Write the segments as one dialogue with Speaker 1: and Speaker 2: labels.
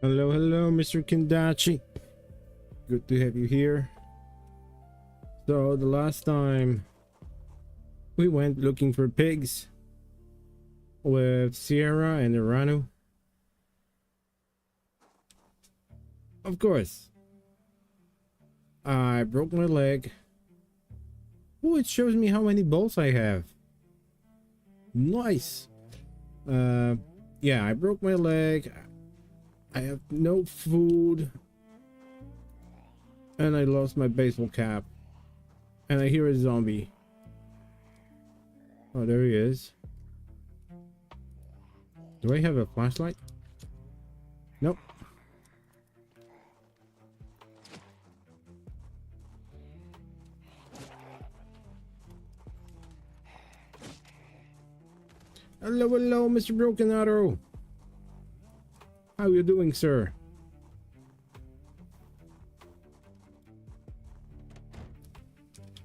Speaker 1: Hello, hello, Mr. Kendachi. Good to have you here. So the last time we went looking for pigs with Sierra and Iranu. Of course, I broke my leg. Oh, it shows me how many balls I have. Nice. Yeah, I broke my leg. I have no food. And I lost my baseball cap. And I hear a zombie. Oh, there he is. Do I have a flashlight? Nope. Hello, hello, Mr. Broken Arrow. How you doing, sir?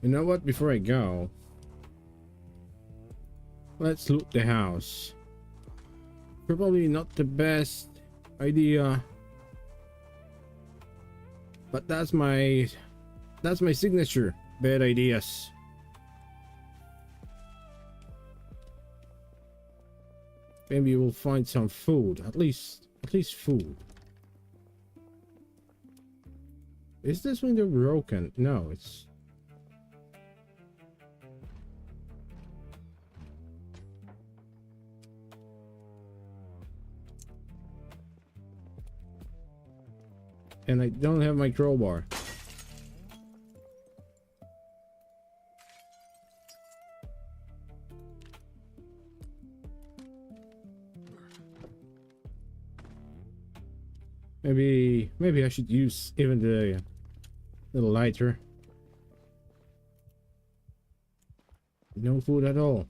Speaker 1: You know what? Before I go, let's loot the house. Probably not the best idea, but that's my signature. Bad ideas. Maybe we'll find some food. At least food. Is this window broken? No, it's... And I don't have my crowbar. Maybe I should use even the little lighter. No food at all.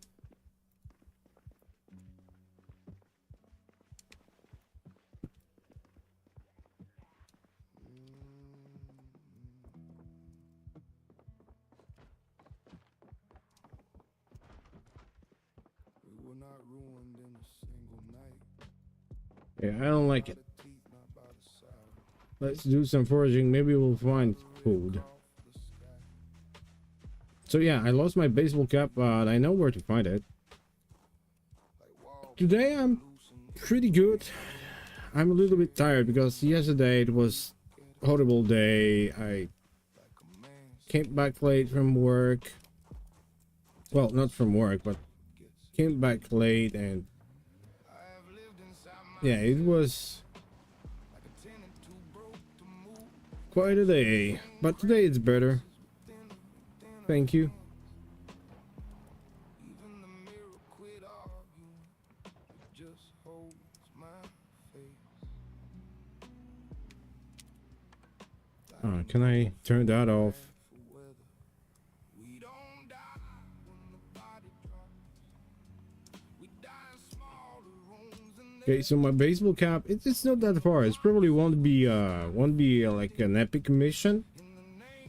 Speaker 1: Yeah, I don't like it. Let's do some foraging. Maybe we'll find food. So yeah, I lost my baseball cap, but I know where to find it. Today I'm pretty good. I'm a little bit tired because yesterday it was a horrible day. I came back late from work. Well, not from work, but came back late, and yeah, it was quite a day, but today it's better. Thank you. Can I turn that off? Okay, so my baseball cap, it's not that far. It probably won't be like an epic mission,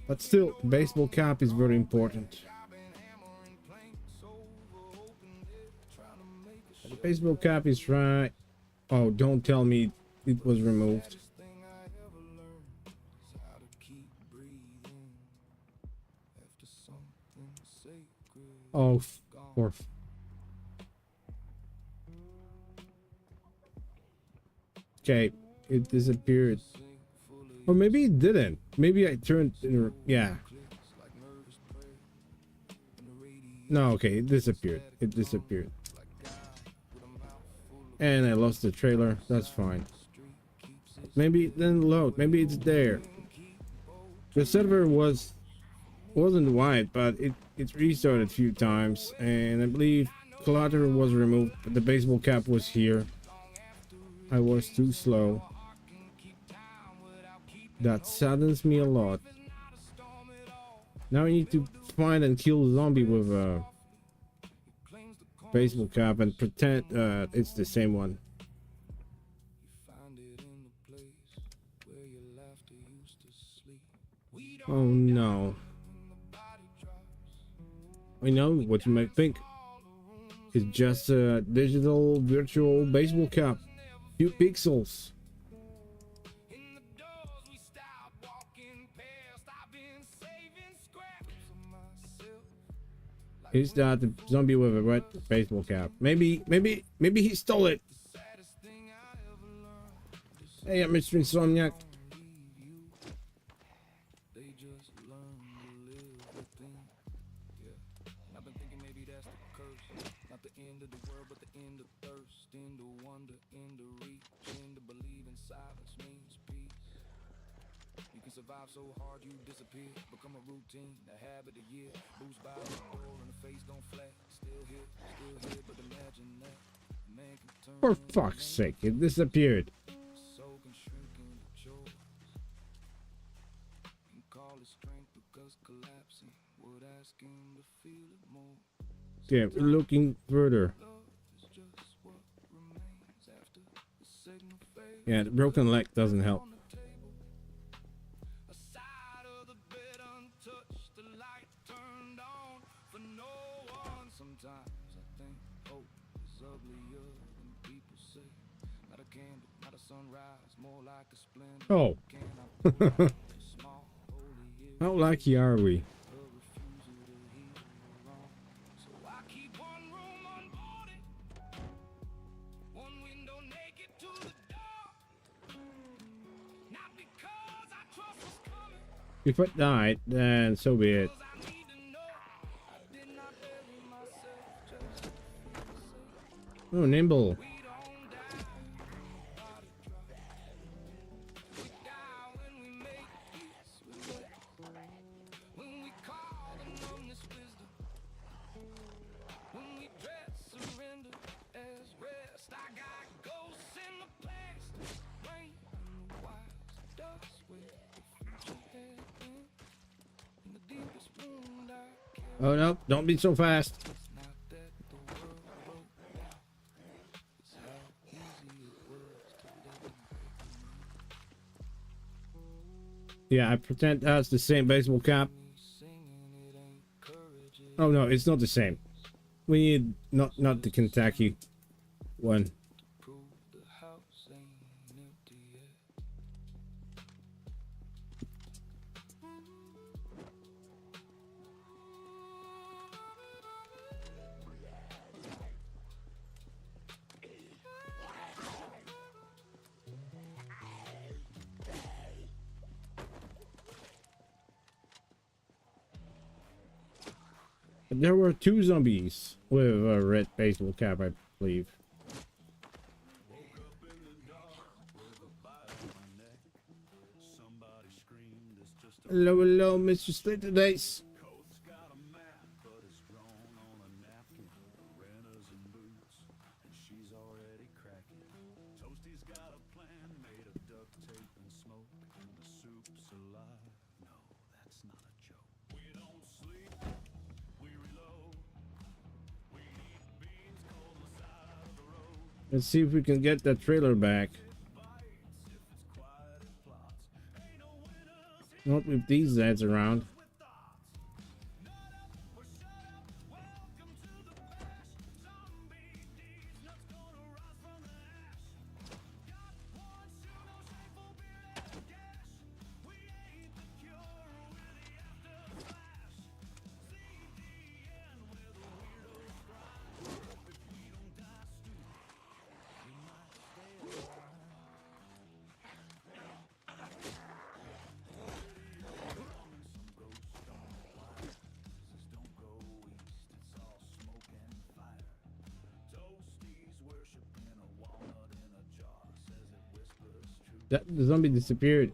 Speaker 1: but still, baseball cap is very important. The baseball cap is right. Oh, don't tell me it was removed. Oh, fourth. Okay, it disappeared. Or maybe it didn't. Maybe I turned... Yeah. No, okay, it disappeared. It disappeared. And I lost the trailer. That's fine. Maybe it didn't load. Maybe it's there. The server wasn't wiped, but it restarted a few times. And I believe collateral was removed, but the baseball cap was here. I was too slow. That saddens me a lot. Now I need to find and kill a zombie with a baseball cap and pretend it's the same one. Oh no. I know what you might think. It's just a digital virtual baseball cap. Few pixels. Is that the zombie with a red baseball cap? Maybe he stole it. Hey, Mr. Insomniac.
Speaker 2: Survive so hard you disappear, become a routine, a habit, a year, boost by the door and the face gone flat, still here, but imagine that man can turn.
Speaker 1: For fuck's sake, it disappeared.
Speaker 2: Soul can shrink into chores and call it strength because collapsing would ask him to feel it more.
Speaker 1: Yeah, we're looking further. Yeah, the broken leg doesn't help.
Speaker 2: Sometimes I think hope is uglier than people say. Not a candle, not a sunrise, more like a splendor.
Speaker 1: Oh. How lucky are we?
Speaker 2: So I keep one room unboarded, one window naked to the door. Not because I trust what's coming.
Speaker 1: If I died, then so be it. Oh, nimble. Oh no, don't be so fast. Yeah, I pretend that's the same baseball cap. Oh no, it's not the same. We need not the Kentucky one. There were 2 zombies with a red baseball cap, I believe. Hello, hello, Mr. Slitterdice. Let's see if we can get that trailer back. Not with these Zeds around. The zombie disappeared.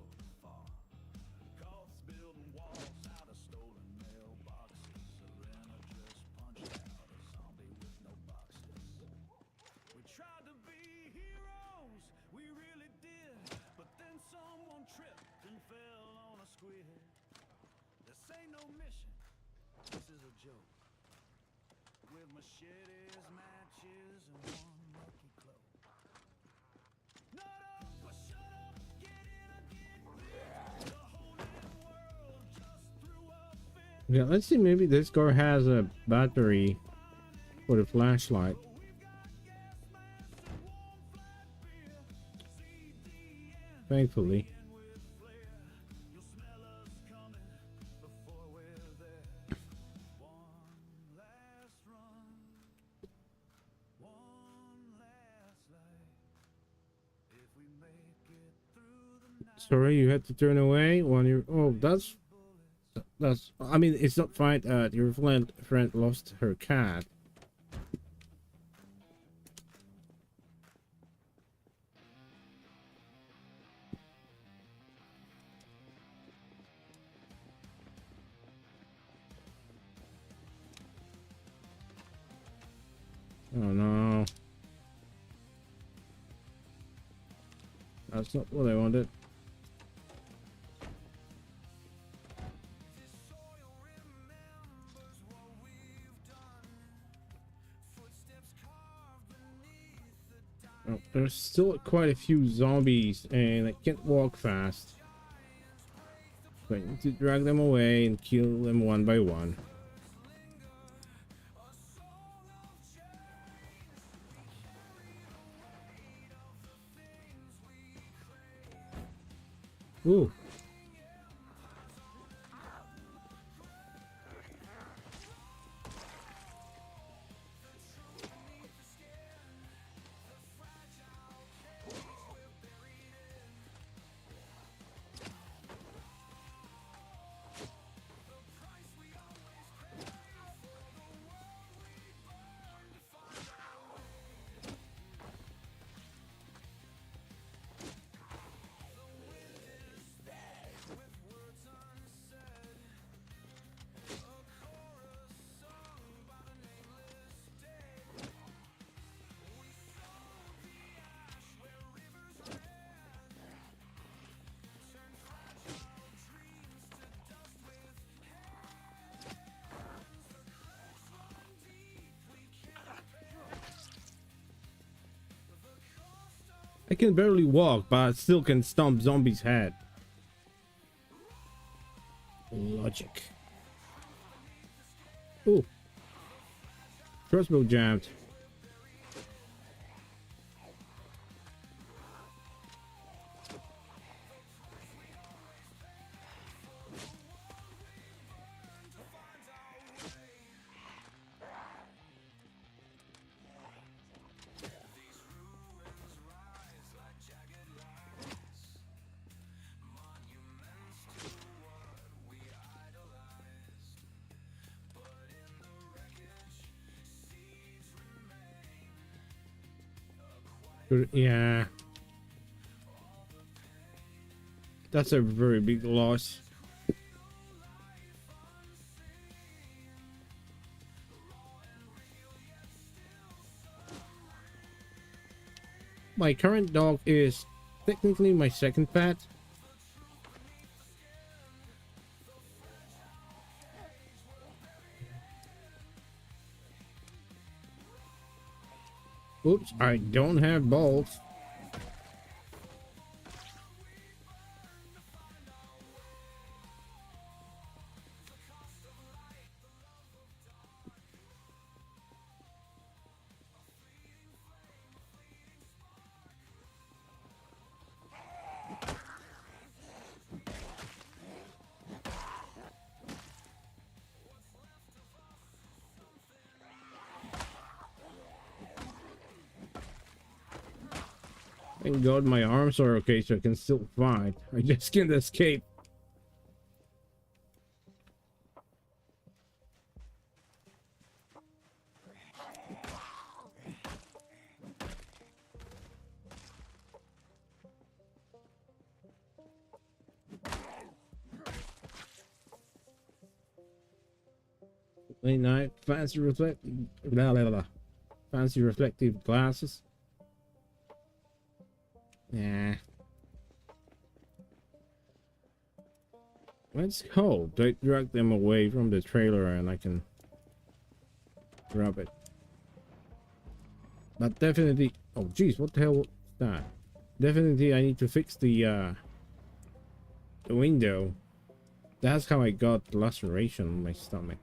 Speaker 1: Yeah, let's see, maybe this car has a battery for the flashlight. Thankfully. Sorry, you had to turn away when you. Oh, that's. I mean, it's not fine. Your friend lost her cat. Oh no, that's not what I wanted. Oh, there's still quite a few zombies, and I can't walk fast. So I need to drag them away and kill them one by one. Ooh. I can barely walk, but I still can stomp zombies' head. Logic. Ooh. Crossbow jammed. Yeah. That's a very big loss. My current dog is technically my second pet. Oops, I don't have balls. Thank God my arms are okay, so I can still fight. I just can't escape. Late night, fancy fancy reflective glasses. Yeah. Let's hope they drag them away from the trailer and I can grab it. But definitely, oh geez, what the hell was that? Definitely I need to fix the window. That's how I got laceration on my stomach.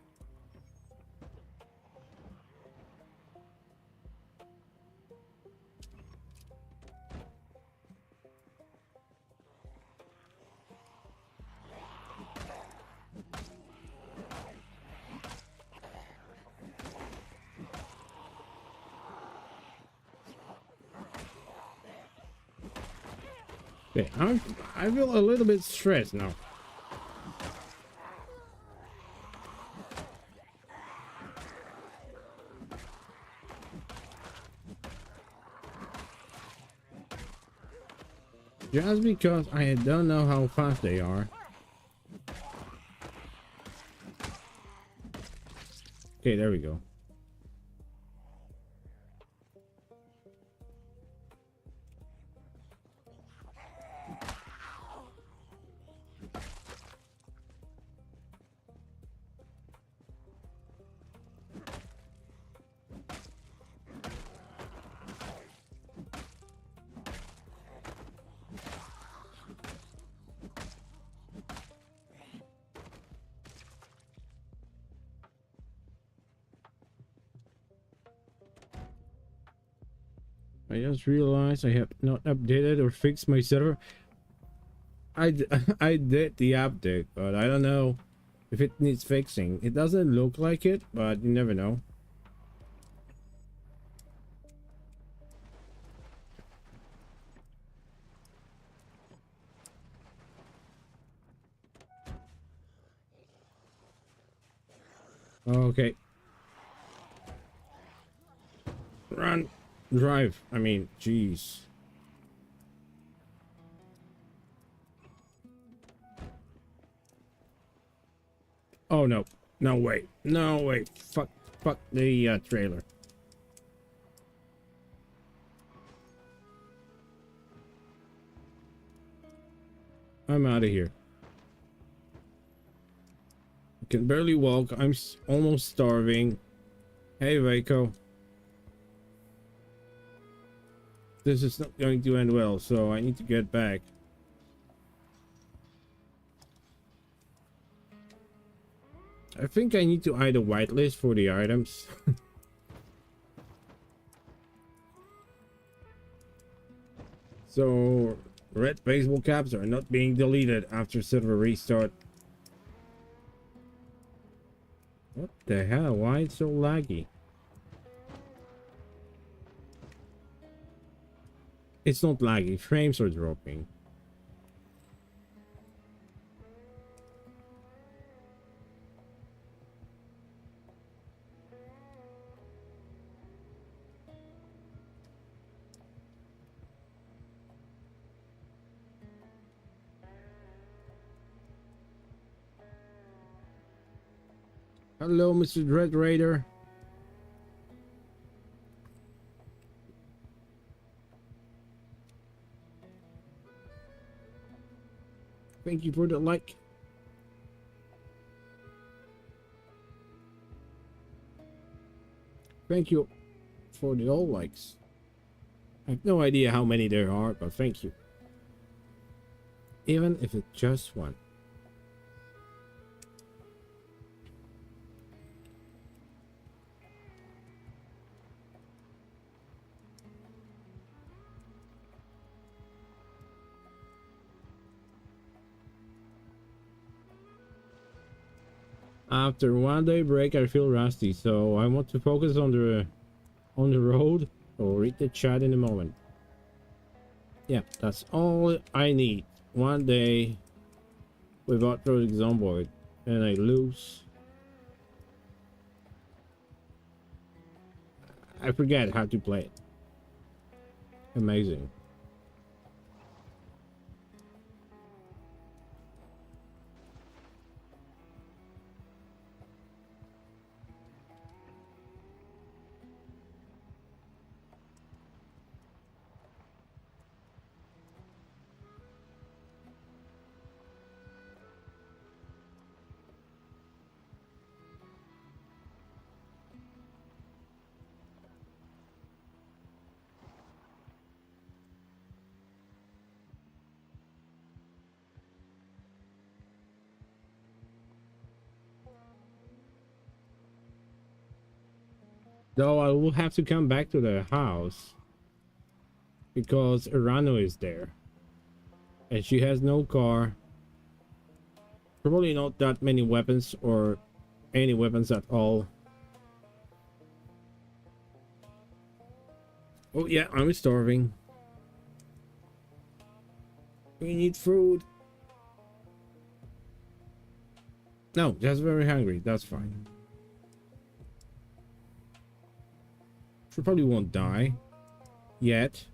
Speaker 1: Okay, I feel a little bit stressed now. Just because I don't know how fast they are. Okay, there we go. I just realized I have not updated or fixed my server. I did the update, but I don't know if it needs fixing. It doesn't look like it, but you never know. Okay. Run. Drive. I mean, jeez. Oh no. No way. No way. Fuck the trailer. I'm out of here. I can barely walk. I'm almost starving. Hey, Vaco. This is not going to end well, so I need to get back. I think I need to either whitelist for the items. So, red baseball caps are not being deleted after server restart. What the hell? Why it's so laggy? It's not laggy, frames are dropping. Hello, Mr. Dread Raider. Thank you for the like. Thank you for the all likes. I have no idea how many there are, but thank you. Even if it's just one. After 1 day break, I feel rusty, so I want to focus on the road or read the chat in a moment. Yeah, that's all I need. 1 day without Project Zomboid, and I lose. I forget how to play it. Amazing. Though I will have to come back to the house because Arano is there and she has no car, probably not that many weapons or any weapons at all. Oh yeah, I'm starving. We need food. No, just very hungry. That's fine. She probably won't die yet.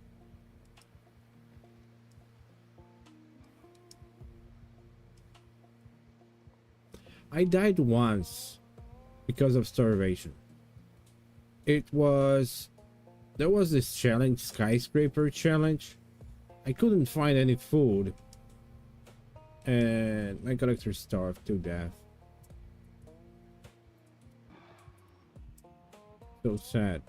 Speaker 1: I died once because of starvation. There was this challenge, skyscraper challenge. I couldn't find any food and my character starved to death. So sad.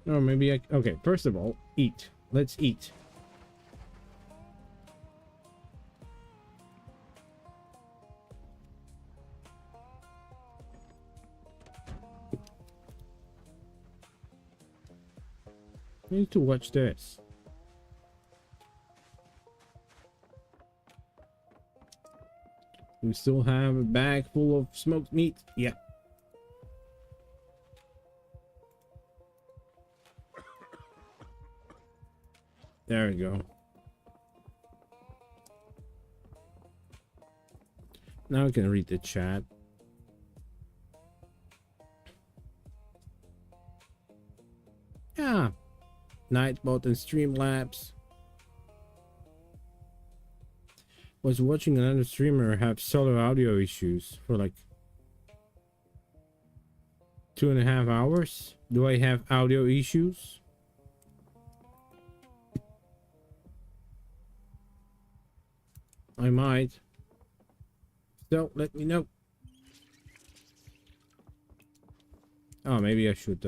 Speaker 1: Or maybe I... Okay, first of all, eat. Let's eat. I need to watch this. We still have a bag full of smoked meat. Yeah. There we go. Now I can read the chat. Yeah. Nightbot and Streamlabs. Was watching another streamer have solo audio issues for like 2.5 hours. Do I have audio issues? I might. So let me know. Oh, maybe I should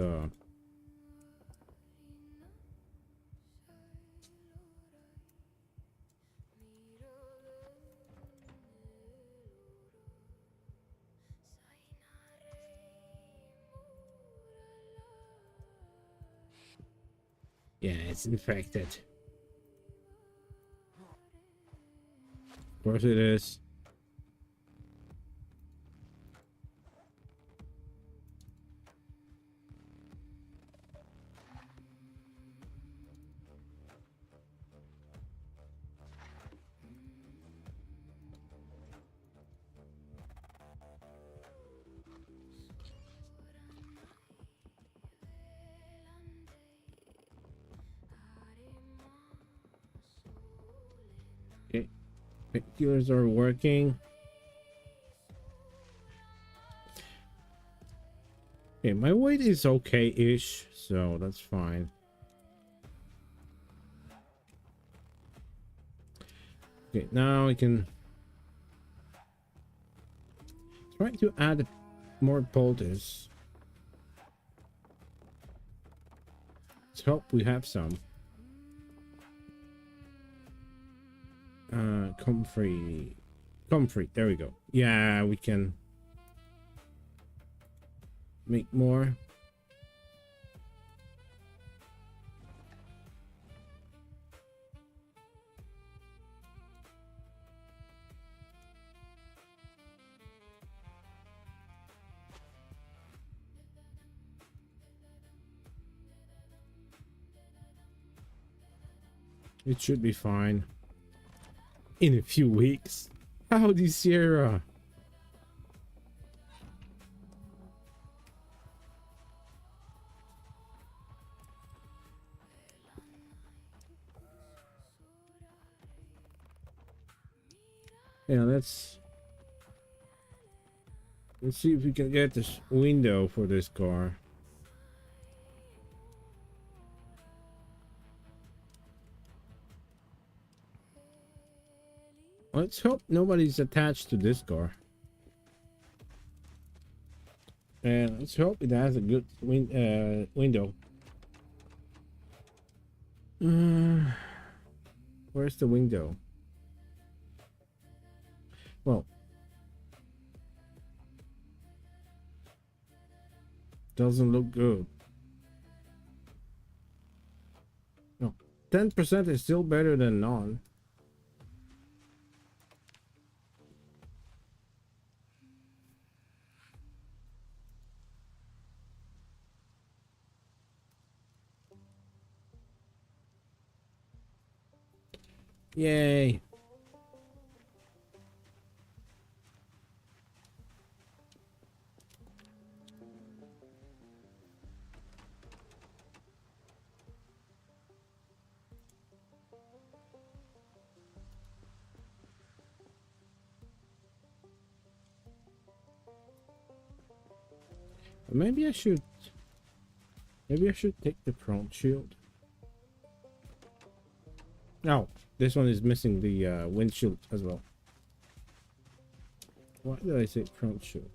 Speaker 1: yeah, it's infected. Of course it is. Okay, painkillers are working. Okay, my weight is okay-ish, so that's fine. Okay, now I can try to add more poultice. Let's hope we have some. Comfrey. There we go. Yeah, we can make more. It should be fine. In a few weeks. Howdy, Sierra. Yeah, let's see if we can get this window for this car. Let's hope nobody's attached to this car. And let's hope it has a good window. Where's the window? Well, doesn't look good. No. 10% is still better than none. Yay. Maybe I should take the front shield. No, this one is missing the windshield as well. Why did I say front shield?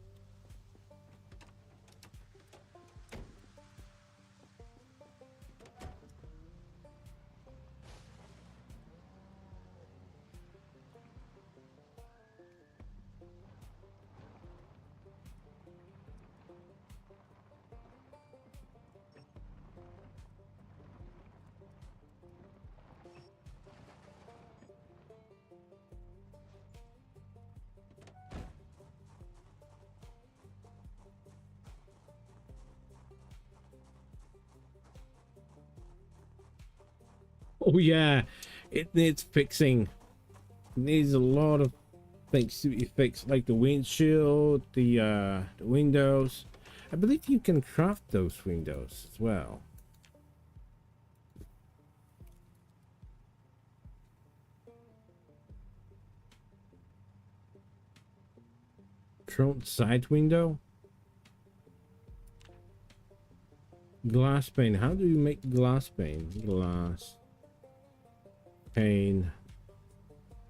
Speaker 1: Oh yeah, it needs fixing. It needs a lot of things to be fixed, like the windshield, the windows. I believe you can craft those windows as well. Front side window. Glass pane. How do you make glass pane? Glass pane.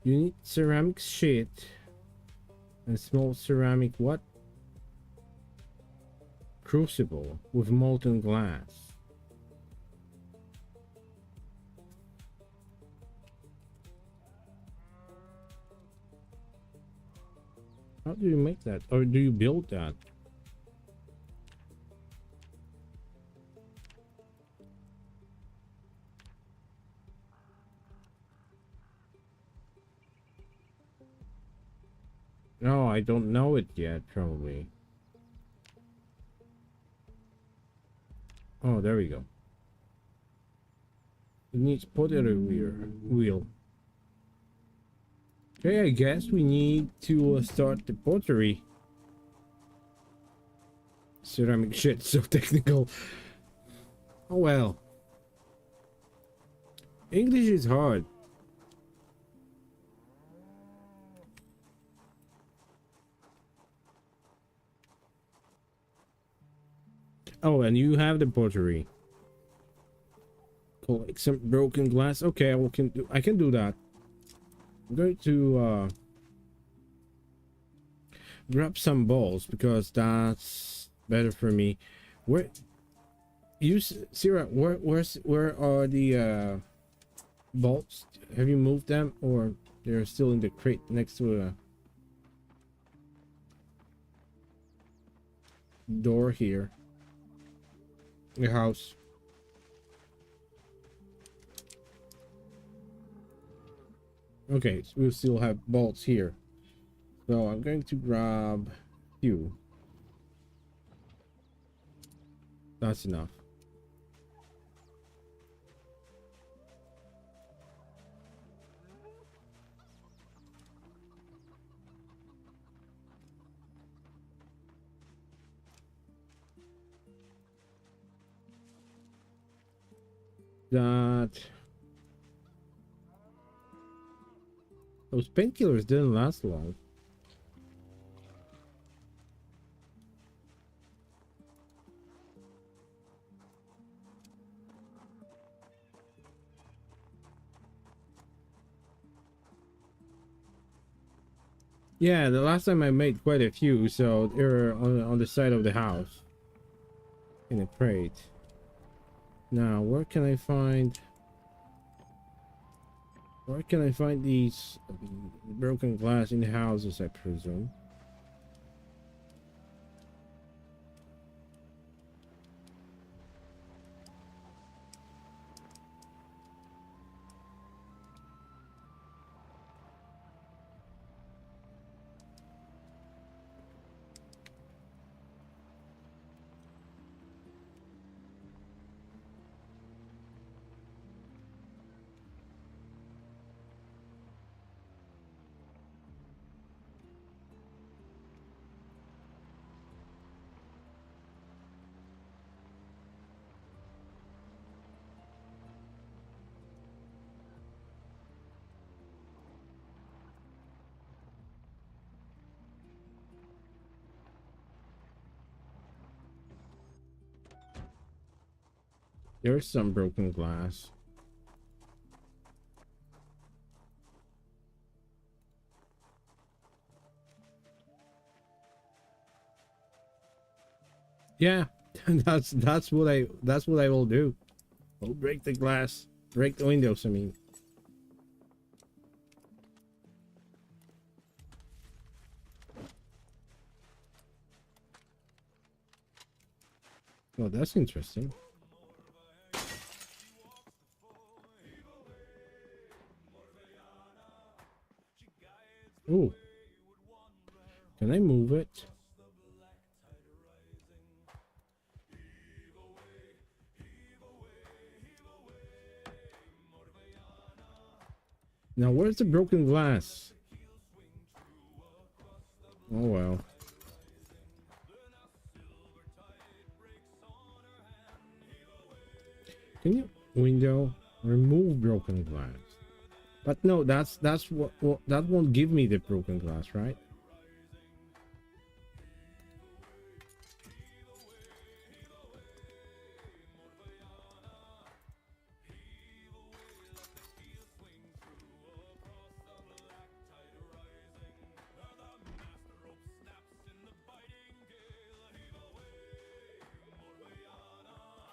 Speaker 1: You need ceramic sheet and small ceramic what? Crucible with molten glass. How do you make that? Or do you build that? No, I don't know it yet, probably. Oh, there we go. It needs pottery wheel. Okay, I guess we need to start the pottery. Ceramic shit, so technical. Oh well. English is hard. Oh, and you have the pottery. Collect some broken glass. Okay, I can do that. I'm going to grab some balls because that's better for me. Where you Sarah, where are the bolts? Have you moved them, or they're still in the crate next to a door here? The house. Okay, so we still have bolts here. So I'm going to grab a few. That's enough. That those painkillers didn't last long. Yeah, the last time I made quite a few, so they're on the side of the house in a crate. Now, where can I find these broken glass in the houses, I presume? There's some broken glass. Yeah, that's what I will do. I'll break the glass, break the windows. I mean, well, that's interesting. Oh, can I move it? Now, where's the broken glass? Oh well. Can you window remove broken glass? But no, that's what that won't give me the broken glass, right?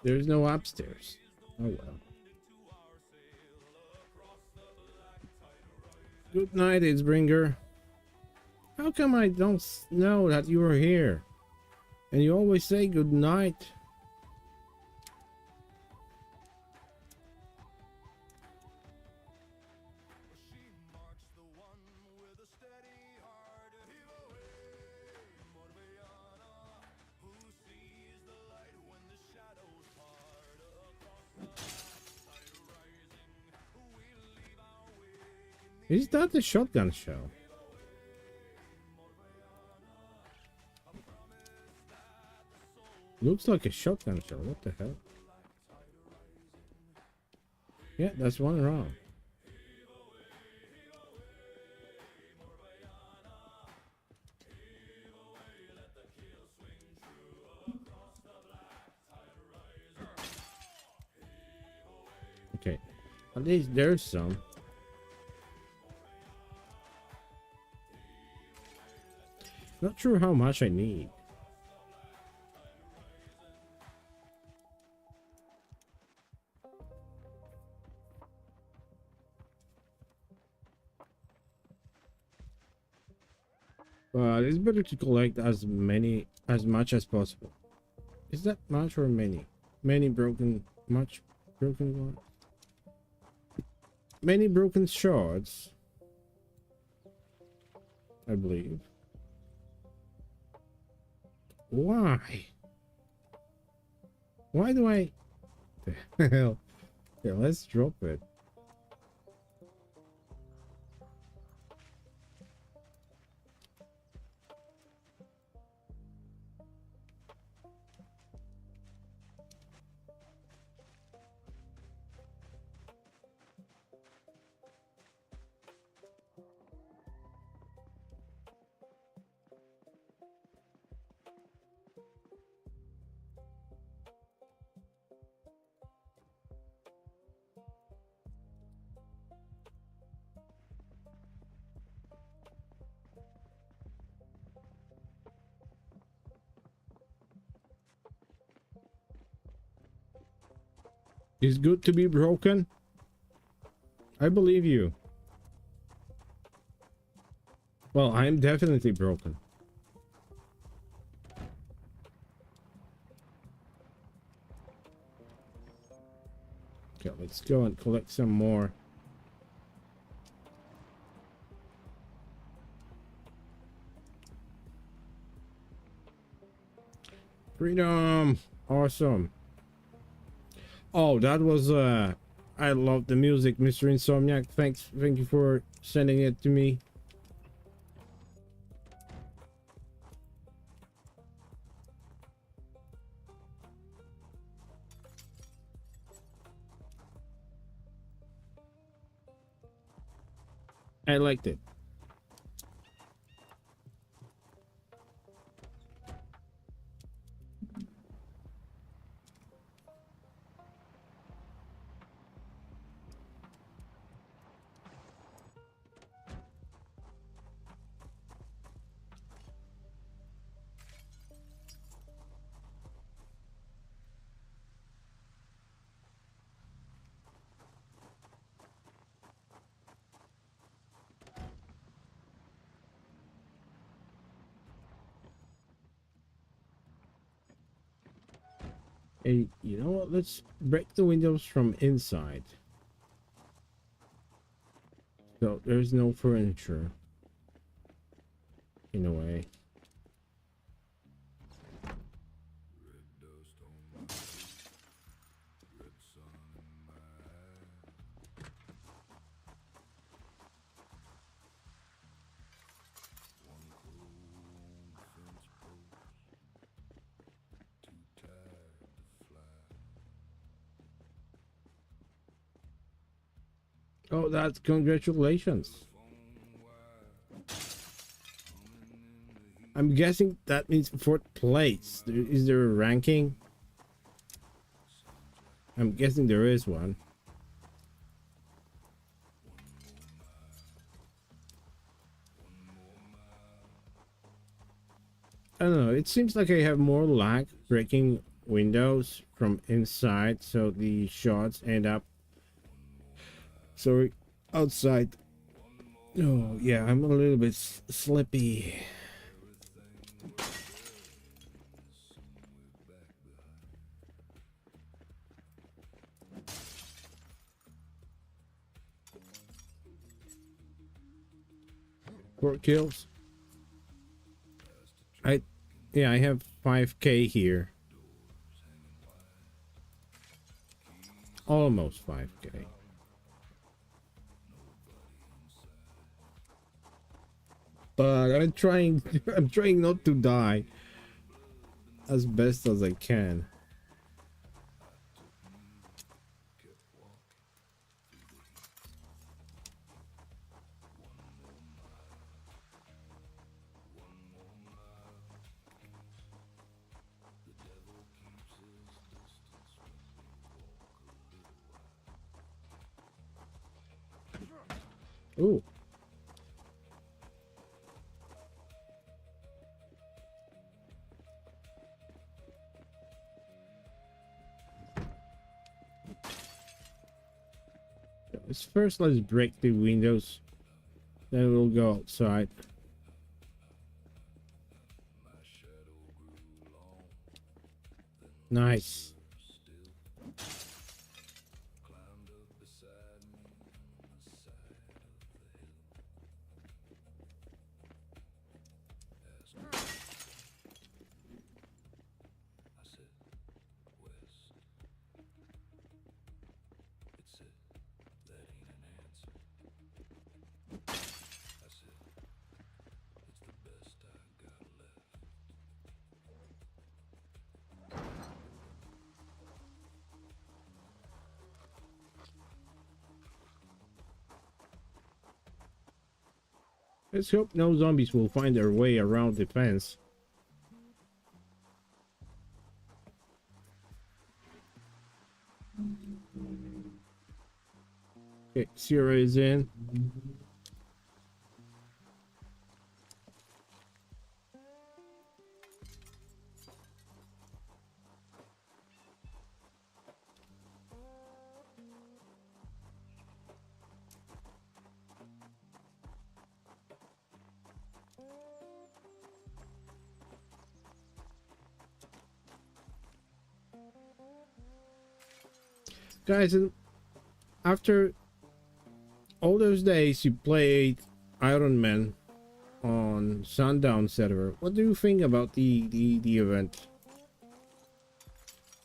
Speaker 1: There's no upstairs. Oh well. Good night, Idsbringer. How come I don't know that you are here? And you always say good night. Is that the shotgun shell? Looks like a shotgun shell. What the hell? Yeah, that's one wrong. Okay, at least there's some. Not sure how much I need. But it's better to collect as much as possible. Is that much or many? Many broken, much broken one? Many broken shards, I believe. Why? Why do I? The hell? Yeah, let's drop it. It's good to be broken. I believe you. Well, I'm definitely broken. Okay, let's go and collect some more. Freedom! Awesome. Oh, that was I love the music, Mr. Insomniac. Thank you for sending it to me. I liked it. Hey, you know what? Let's break the windows from inside. So there's no furniture. In a way. Oh, that's congratulations. I'm guessing that means fourth place. Is there a ranking? I'm guessing there is one. I don't know. It seems like I have more lag breaking windows from inside, so the shots end up outside. Oh yeah, I'm a little bit slippy. Four kills. Yeah, I have 5k here. Almost 5k. But I'm trying I'm trying not to die as best as I can. Ooh. First, let's break the windows. Then we'll go outside. Nice. Let's hope no zombies will find their way around the fence. Okay, Sierra is in. Guys, and after all those days you played Iron Man on Sundown server, what do you think about the event?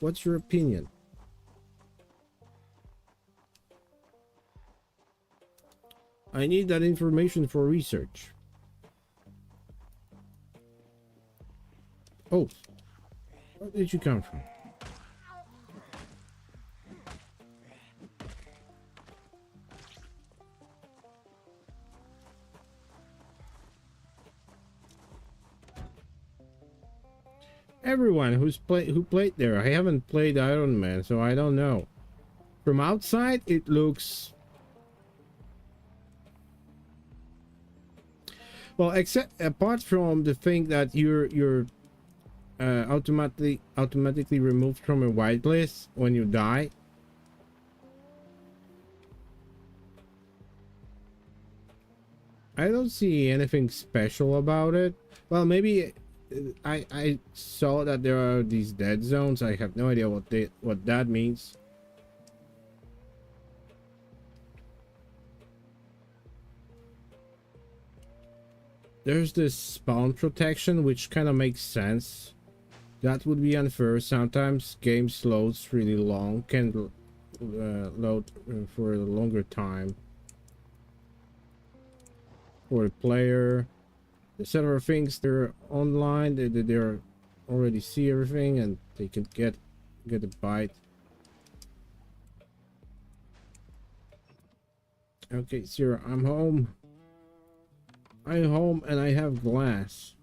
Speaker 1: What's your opinion? I need that information for research. Oh, where did you come from? Everyone who played there. I haven't played Iron Man, so I don't know. From outside, it looks well, except apart from the thing that you're automatically removed from a whitelist when you die. I don't see anything special about it. Well, maybe I saw that there are these dead zones. I have no idea what that means. There's this spawn protection, which kind of makes sense. That would be unfair. Sometimes games loads really long, can load for a longer time for a player. The server thinks they're online, they're already see everything, and they can get a bite. Okay, Sierra, I'm home. I'm home and I have glass.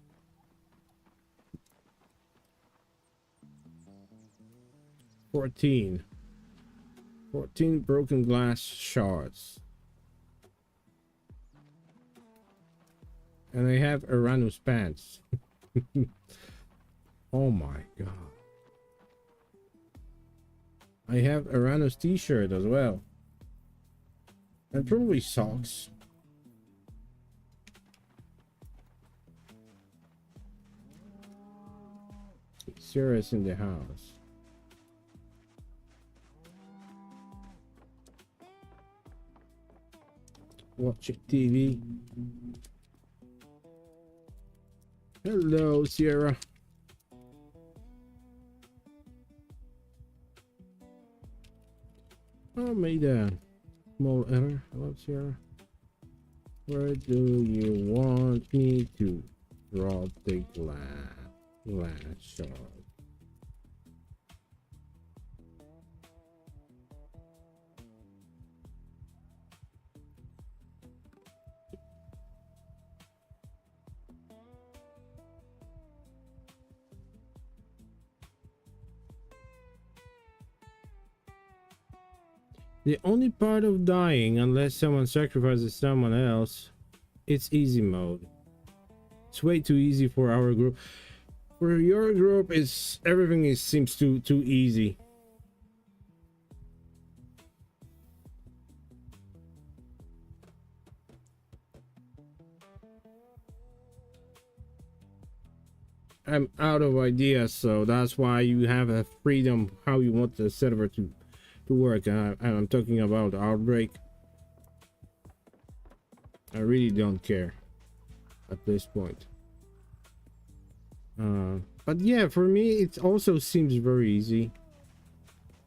Speaker 1: 14 broken glass shards. And I have Uranus pants. Oh my god. I have Uranus t-shirt as well. And probably socks. Sarah's in the house. Watching TV. Hello, Sierra. Oh, made a small error. Hello, Sierra. Where do you want me to drop the glass shard? The only part of dying, unless someone sacrifices someone else, it's easy mode. It's way too easy for our group. For your group, everything seems too easy. I'm out of ideas, so that's why you have a freedom how you want the server to work. I'm talking about Outbreak. I really don't care at this point. But yeah, for me it also seems very easy.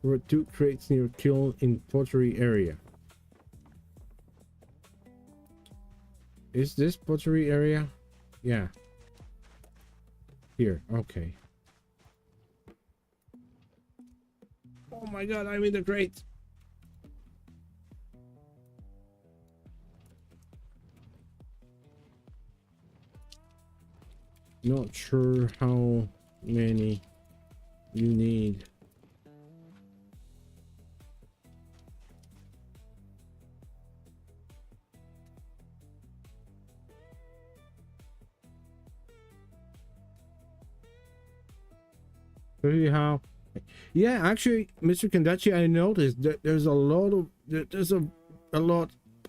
Speaker 1: There were 2 crates near kiln in pottery area. Is this pottery area? Yeah. Here, okay. Oh my god, I'm in the crate. Not sure how many you need. See how? Yeah, actually, Mr. Kandachi, I noticed that there's a lot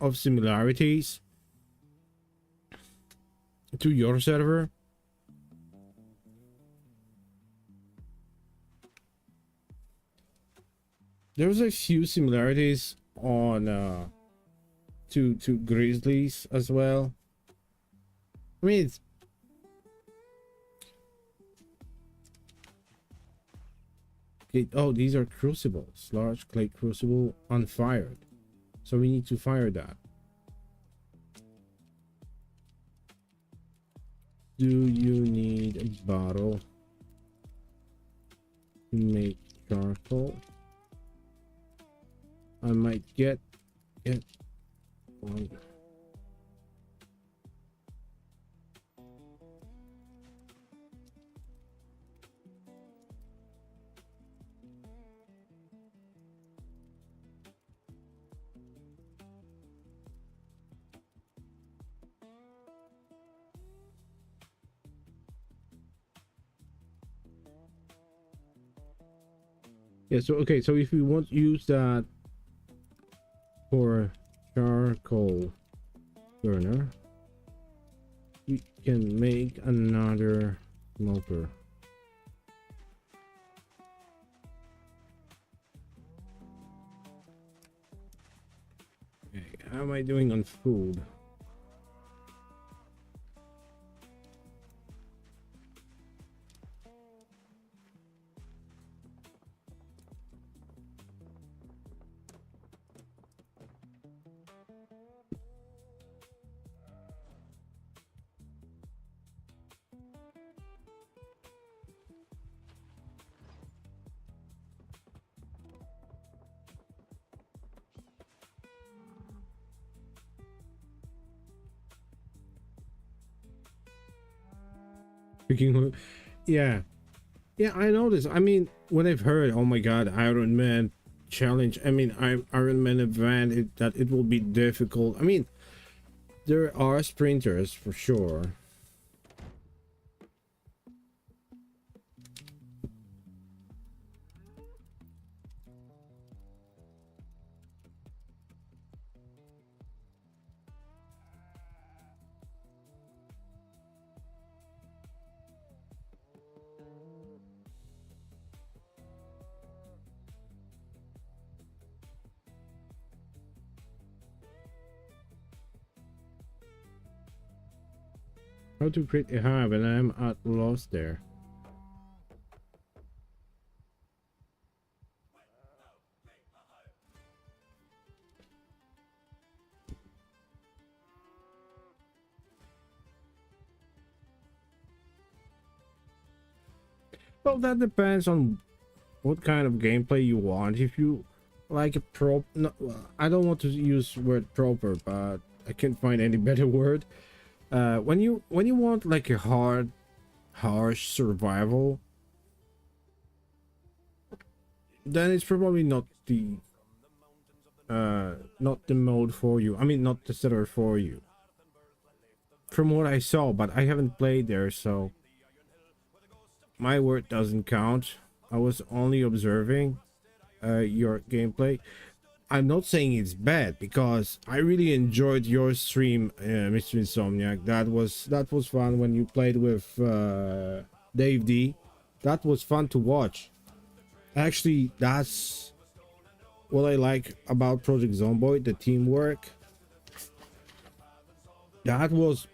Speaker 1: of similarities to your server. There's a few similarities on to Grizzlies as well. I mean, it's okay. Oh, these are crucibles. Large clay crucible unfired. So we need to fire that. Do you need a bottle to make charcoal? I might get one. Yeah, so okay, so if we want to use that for charcoal burner, we can make another Smoker. Okay, how am I doing on food? Speaking of, yeah, yeah, I noticed. I mean, when I've heard, oh my God, Iron Man challenge. I mean, Iron Man event. That it will be difficult. I mean, there are sprinters for sure. How to create a hive, and I'm at loss there. Well, that depends on what kind of gameplay you want. If you like a pro, no, I don't want to use word proper, but I can't find any better word. When you want like a harsh survival, then it's probably not the mode for you. I mean, not the server for you. From what I saw, but I haven't played there, so my word doesn't count. I was only observing your gameplay. I'm not saying it's bad because I really enjoyed your stream, Mr. Insomniac. That was fun when you played with Dave D. That was fun to watch. Actually, that's what I like about Project Zomboid, the teamwork. That was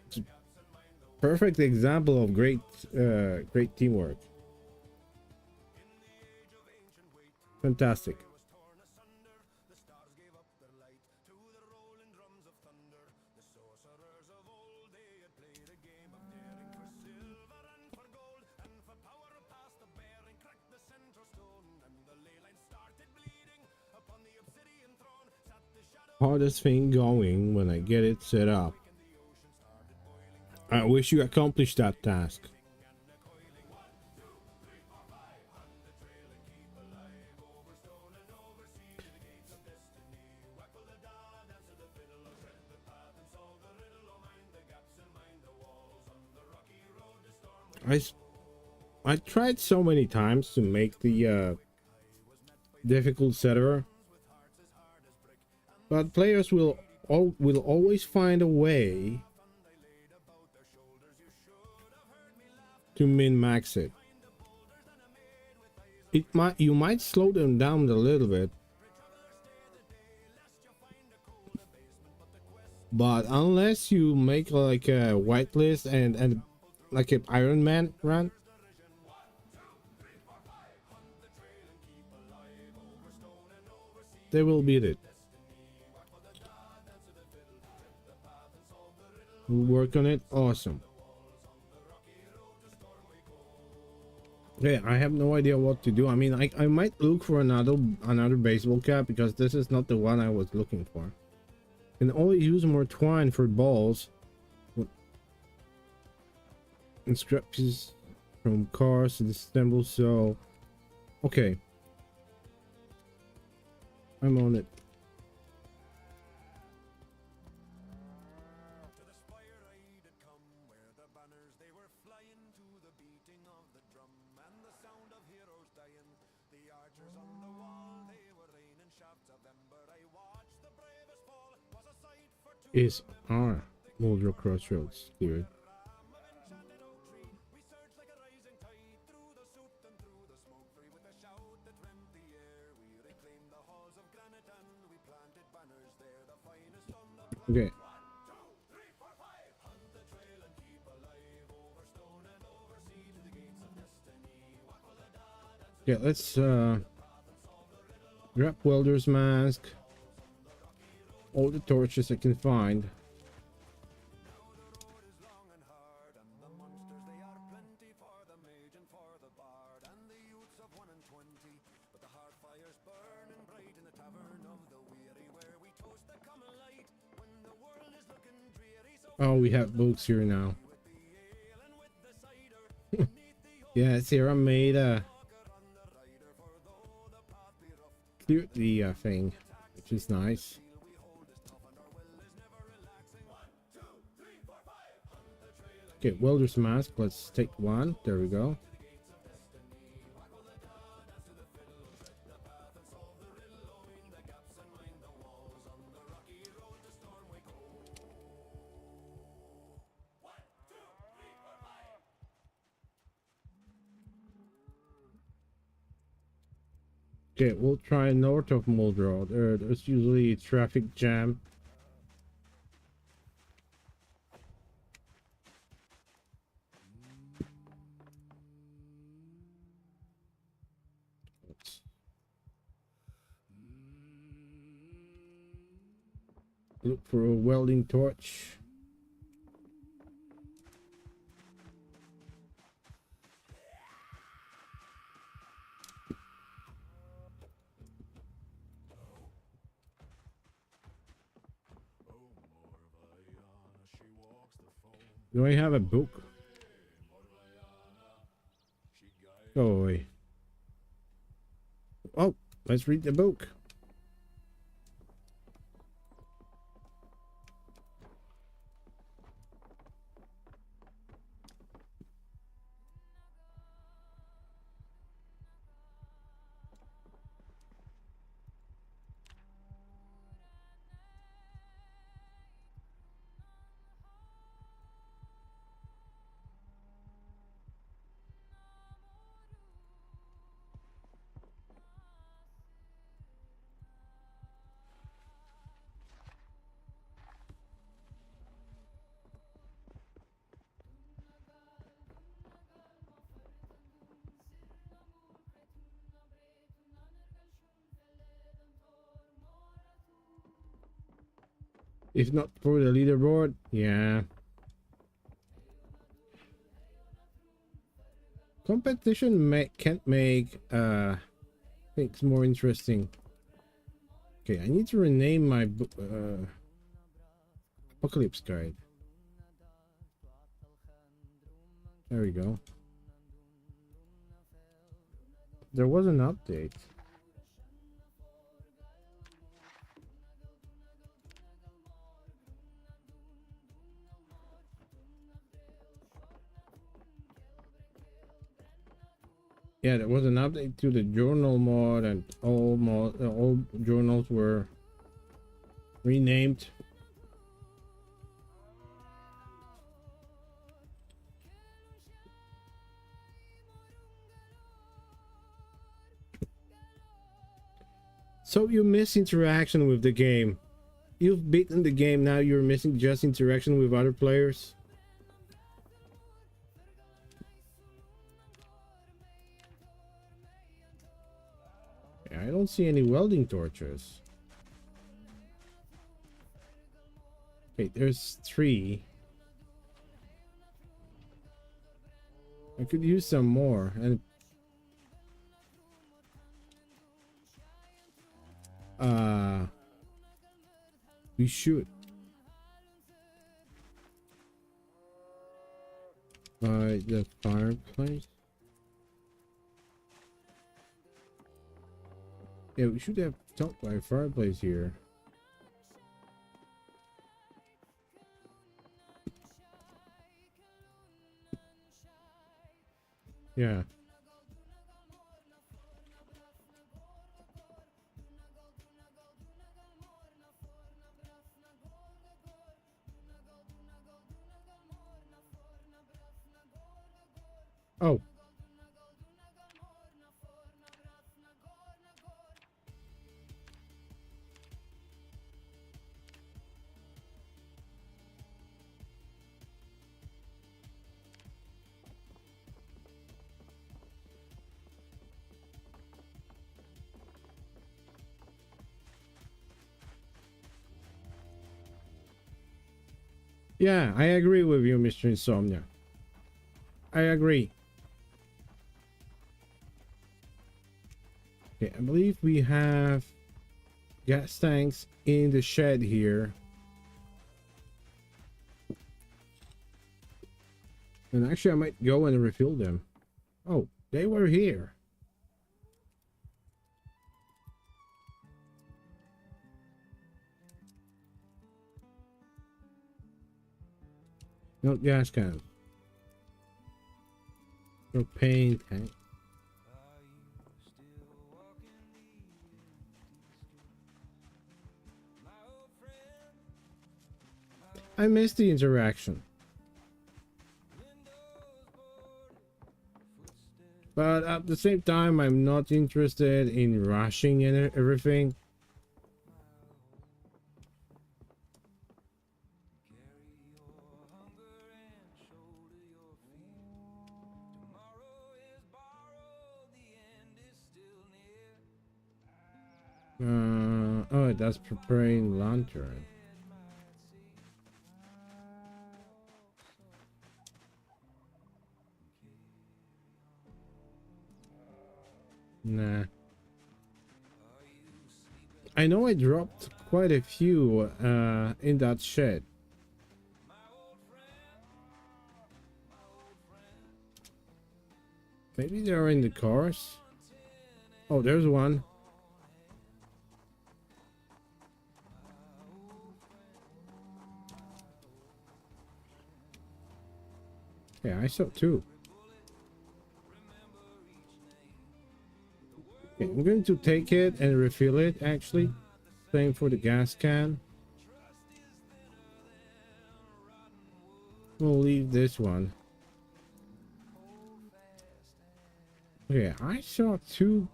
Speaker 1: perfect example of great teamwork. Fantastic. Hardest thing going when I get it set up. I wish you accomplished that task. I tried so many times to make the difficult server, but players will always find a way to min-max it. You might slow them down a little bit, but unless you make like a whitelist and like an Iron Man run, they will beat it. Work on it. Awesome. Yeah, I have no idea what to do. I mean, I might look for another baseball cap because this is not the one I was looking for. And only use more twine for balls and scraps from cars to disassemble. So okay, I'm on it. Is our Mulder Crossroads cleared? Okay. Yeah, let's grab welder's mask, all the torches I can find. Oh, we have books here now. Yeah, Sierra made cleared the thing, which is nice. Okay, welder's mask. Let's take one. There we go. Okay, we'll try north of Muldrow. There's usually a traffic jam. Let's look for a welding torch. Do I have a book? Go away. Oh, let's read the book. If not for the leaderboard, yeah. Competition can't make things more interesting. Okay, I need to rename my Apocalypse Guide. There we go. There was an update. Yeah, there was an update to the journal mod, and all journals were renamed. So you miss interaction with the game. You've beaten the game, now you're missing just interaction with other players. I don't see any welding torches. Okay, there's 3. I could use some more, and we should by the fireplace. Yeah, we should have talked by a fireplace here. Yeah. Oh. Yeah, I agree with you, Mr. Insomnia. I agree. Okay, I believe we have gas tanks in the shed here. And actually, I might go and refill them. Oh, they were here. No gas can. Propane tank. I miss the interaction. But at the same time, I'm not interested in rushing and everything. Oh, that's preparing lantern. Nah. I know I dropped quite a few in that shed. Maybe they're in the cars. Oh, there's one. Yeah, I saw two. Okay, I'm going to take it and refill it, actually. Same for the gas can. We'll leave this one. Okay, I saw two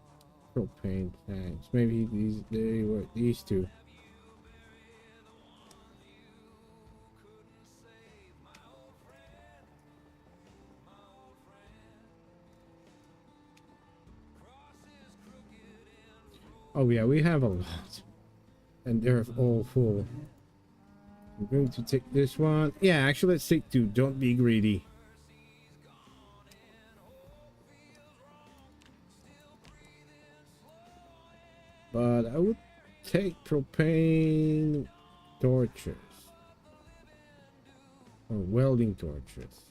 Speaker 1: propane tanks. Maybe they were these two. Oh yeah, we have a lot. And they're all full. I'm going to take this one. Yeah, actually let's take two. Don't be greedy. But I would take propane torches. Or welding torches.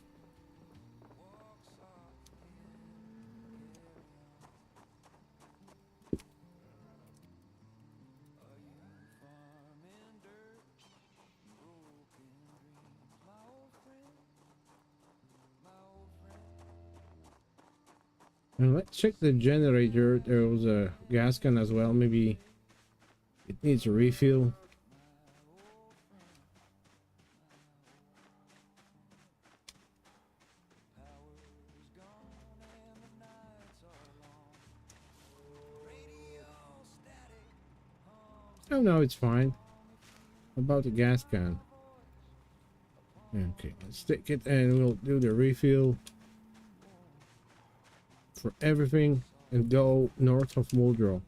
Speaker 1: And let's check the generator. There was a gas can as well. Maybe it needs a refill. Oh no, it's fine. About the gas can. Okay, let's take it and we'll do the refill for everything and go north of Muldrow.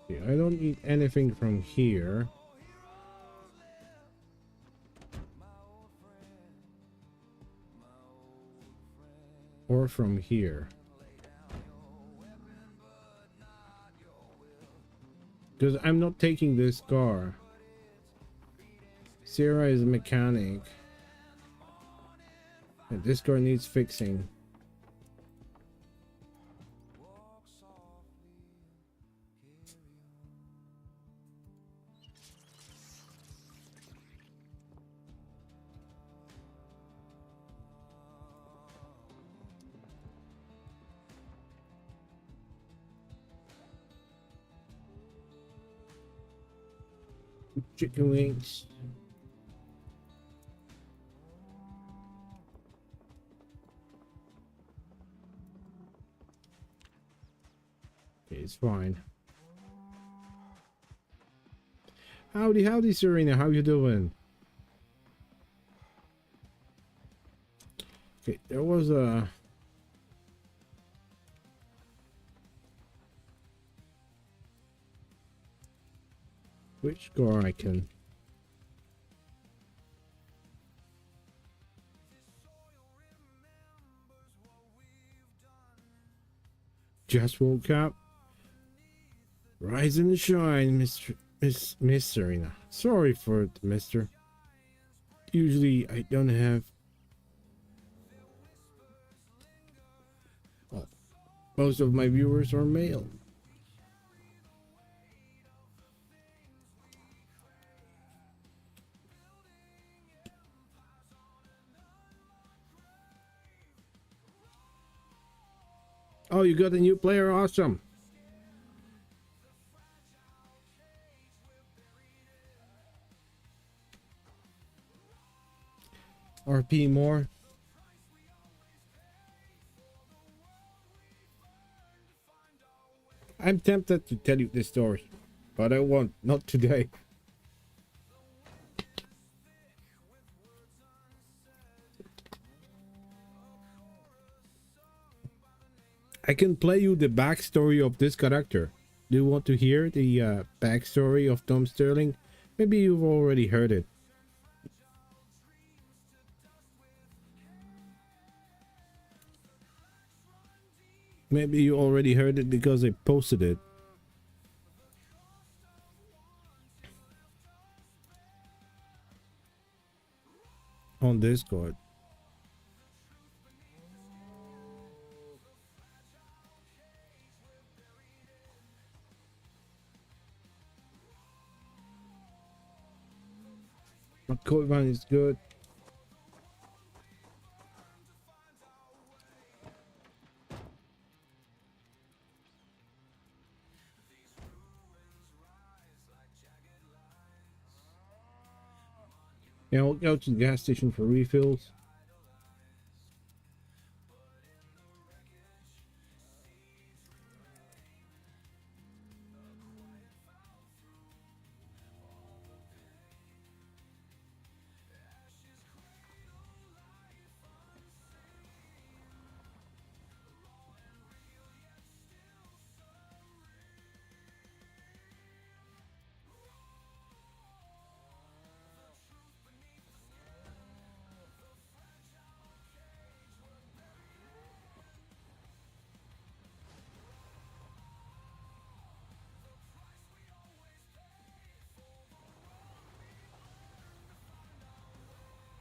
Speaker 1: Okay, I don't need anything from here. Or from here. Because I'm not taking this car. Sarah is a mechanic. And this car needs fixing. Chicken wings. Okay, it's fine. Howdy, Serena. How you doing? Okay, there was a... Which car I can... Just woke up. Rise and shine, Miss Serena. Sorry for it, mister. Usually I don't have... Oh, most of my viewers are male. Oh, you got a new player? Awesome. RP more. I'm tempted to tell you this story, but I won't. Not today. I can play you the backstory of this character. Do you want to hear the backstory of Tom Sterling? Maybe you've already heard it. Maybe you already heard it because I posted it. On Discord. But Koivan is good. Yeah, we'll go to the gas station for refills.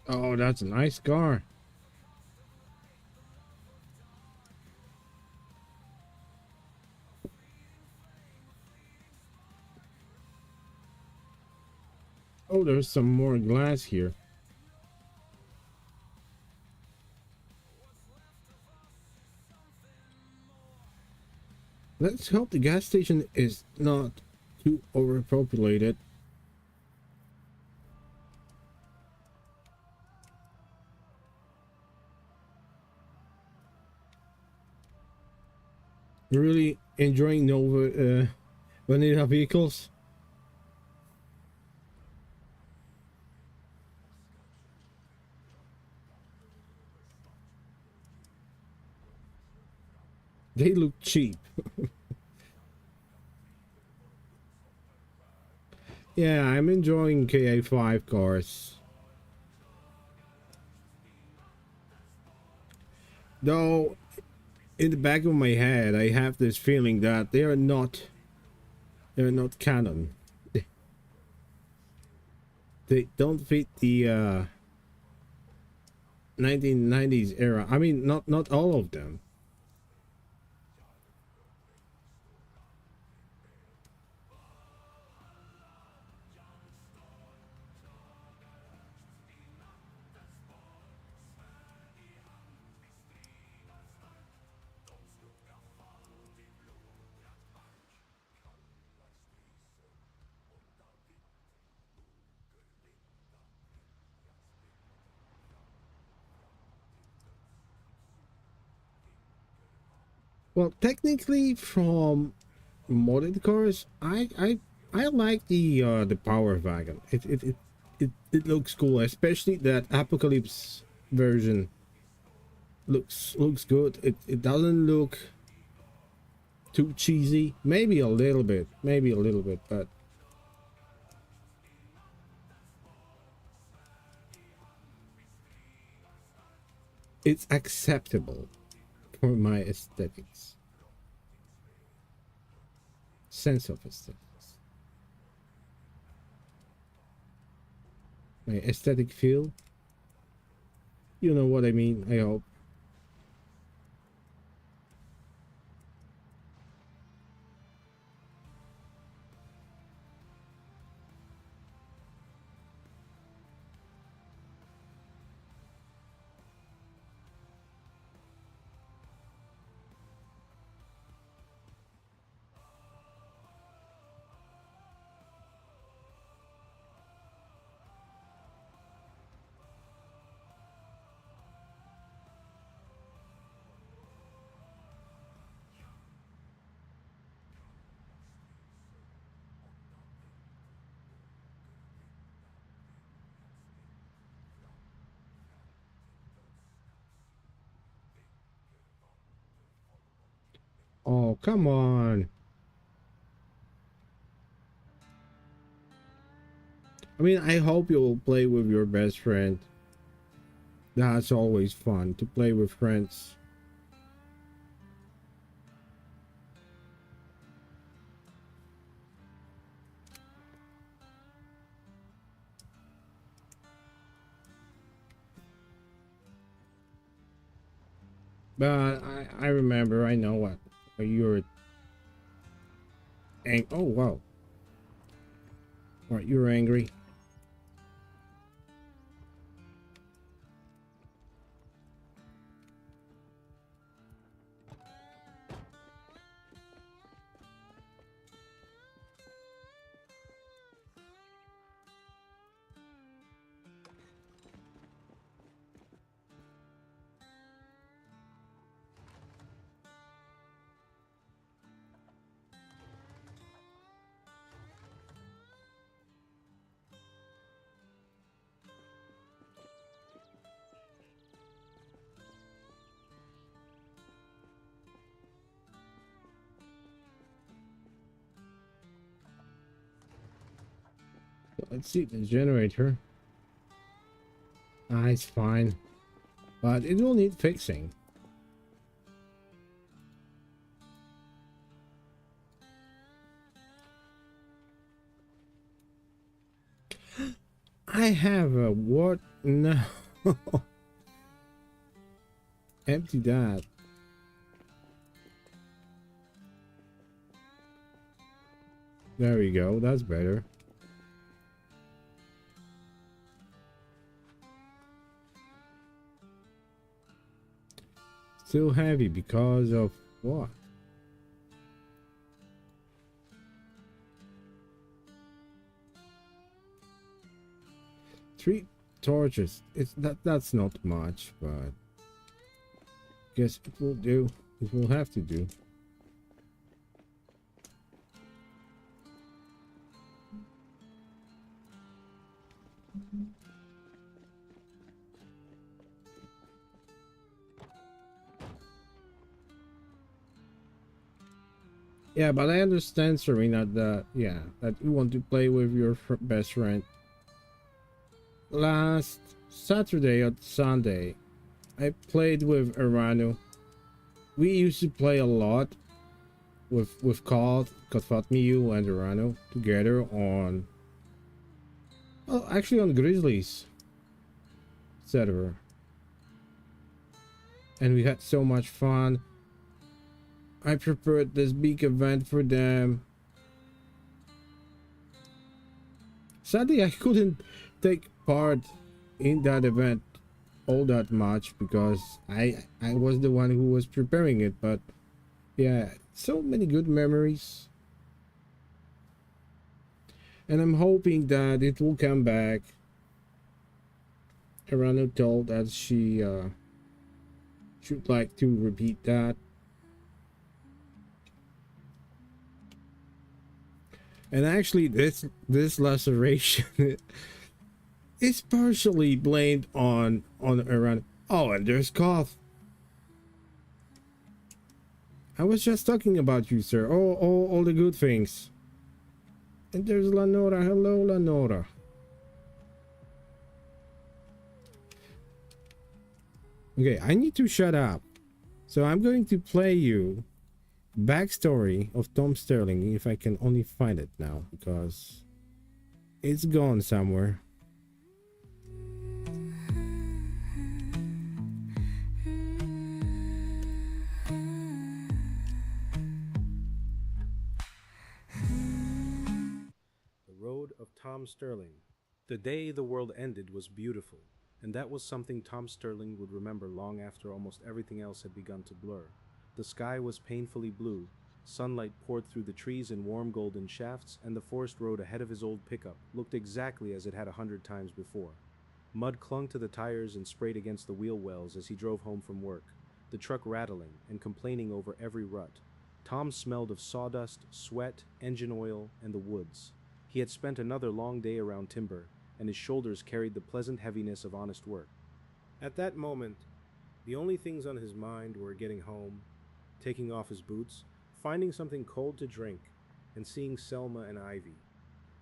Speaker 1: Oh, that's a nice car. Oh, there's some more glass here. Let's hope the gas station is not too overpopulated. Really enjoying Nova vanilla vehicles. They look cheap. Yeah, I'm enjoying KA5 cars. Though, in the back of my head, I have this feeling that they're not canon. They don't fit the 1990s era. I mean, not all of them. Well, technically, from modded cars, I like the power wagon. It looks cool, especially that Apocalypse version. looks good. It doesn't look too cheesy. Maybe a little bit, but it's acceptable for my aesthetics, sense of aesthetics, my aesthetic feel. You know what I mean, I hope. Oh, come on. I mean, I hope you'll play with your best friend. That's always fun to play with friends. But I remember, I know what you're oh wow. What, you're angry? Let's see the generator. Ah, it's fine, but it will need fixing. I have a what? No. Empty that. There we go. That's better. Still heavy because of what? Three torches. That's not much, but guess it will do. It will have to do. Yeah, but I understand, Serena, that that you want to play with your best friend. Last Saturday or Sunday, I played with Arano. We used to play a lot with Cod, you and Arano together on. Well, actually on Grizzlies server, and we had so much fun. I prepared this big event for them. Sadly, I couldn't take part in that event all that much because I was the one who was preparing it, but yeah, so many good memories. And I'm hoping that it will come back. Arano told that she should like to repeat that. And actually, this laceration is partially blamed on Arano. Oh, and there's cough. I was just talking about you, sir. All the good things. And there's Lenora. Hello, Lenora. Okay, I need to shut up. So I'm going to play you backstory of Tom Sterling, if I can only find it now, because it's gone somewhere. The Road of Tom Sterling. The day the world ended was beautiful, and that was something Tom Sterling would remember long after almost everything else had begun to blur. The sky was painfully blue, sunlight poured through the trees in warm golden shafts, and the forest road ahead of his old pickup looked exactly as it had 100 times before. Mud clung to the tires and sprayed against the wheel wells as he drove home from work, the truck rattling and complaining over every rut. Tom smelled of sawdust, sweat, engine oil, and the woods. He had spent another long day around timber, and his shoulders carried the pleasant heaviness of honest work. At that moment, the only things on his mind were getting home, taking off his boots, finding something cold to drink, and seeing Selma and Ivy.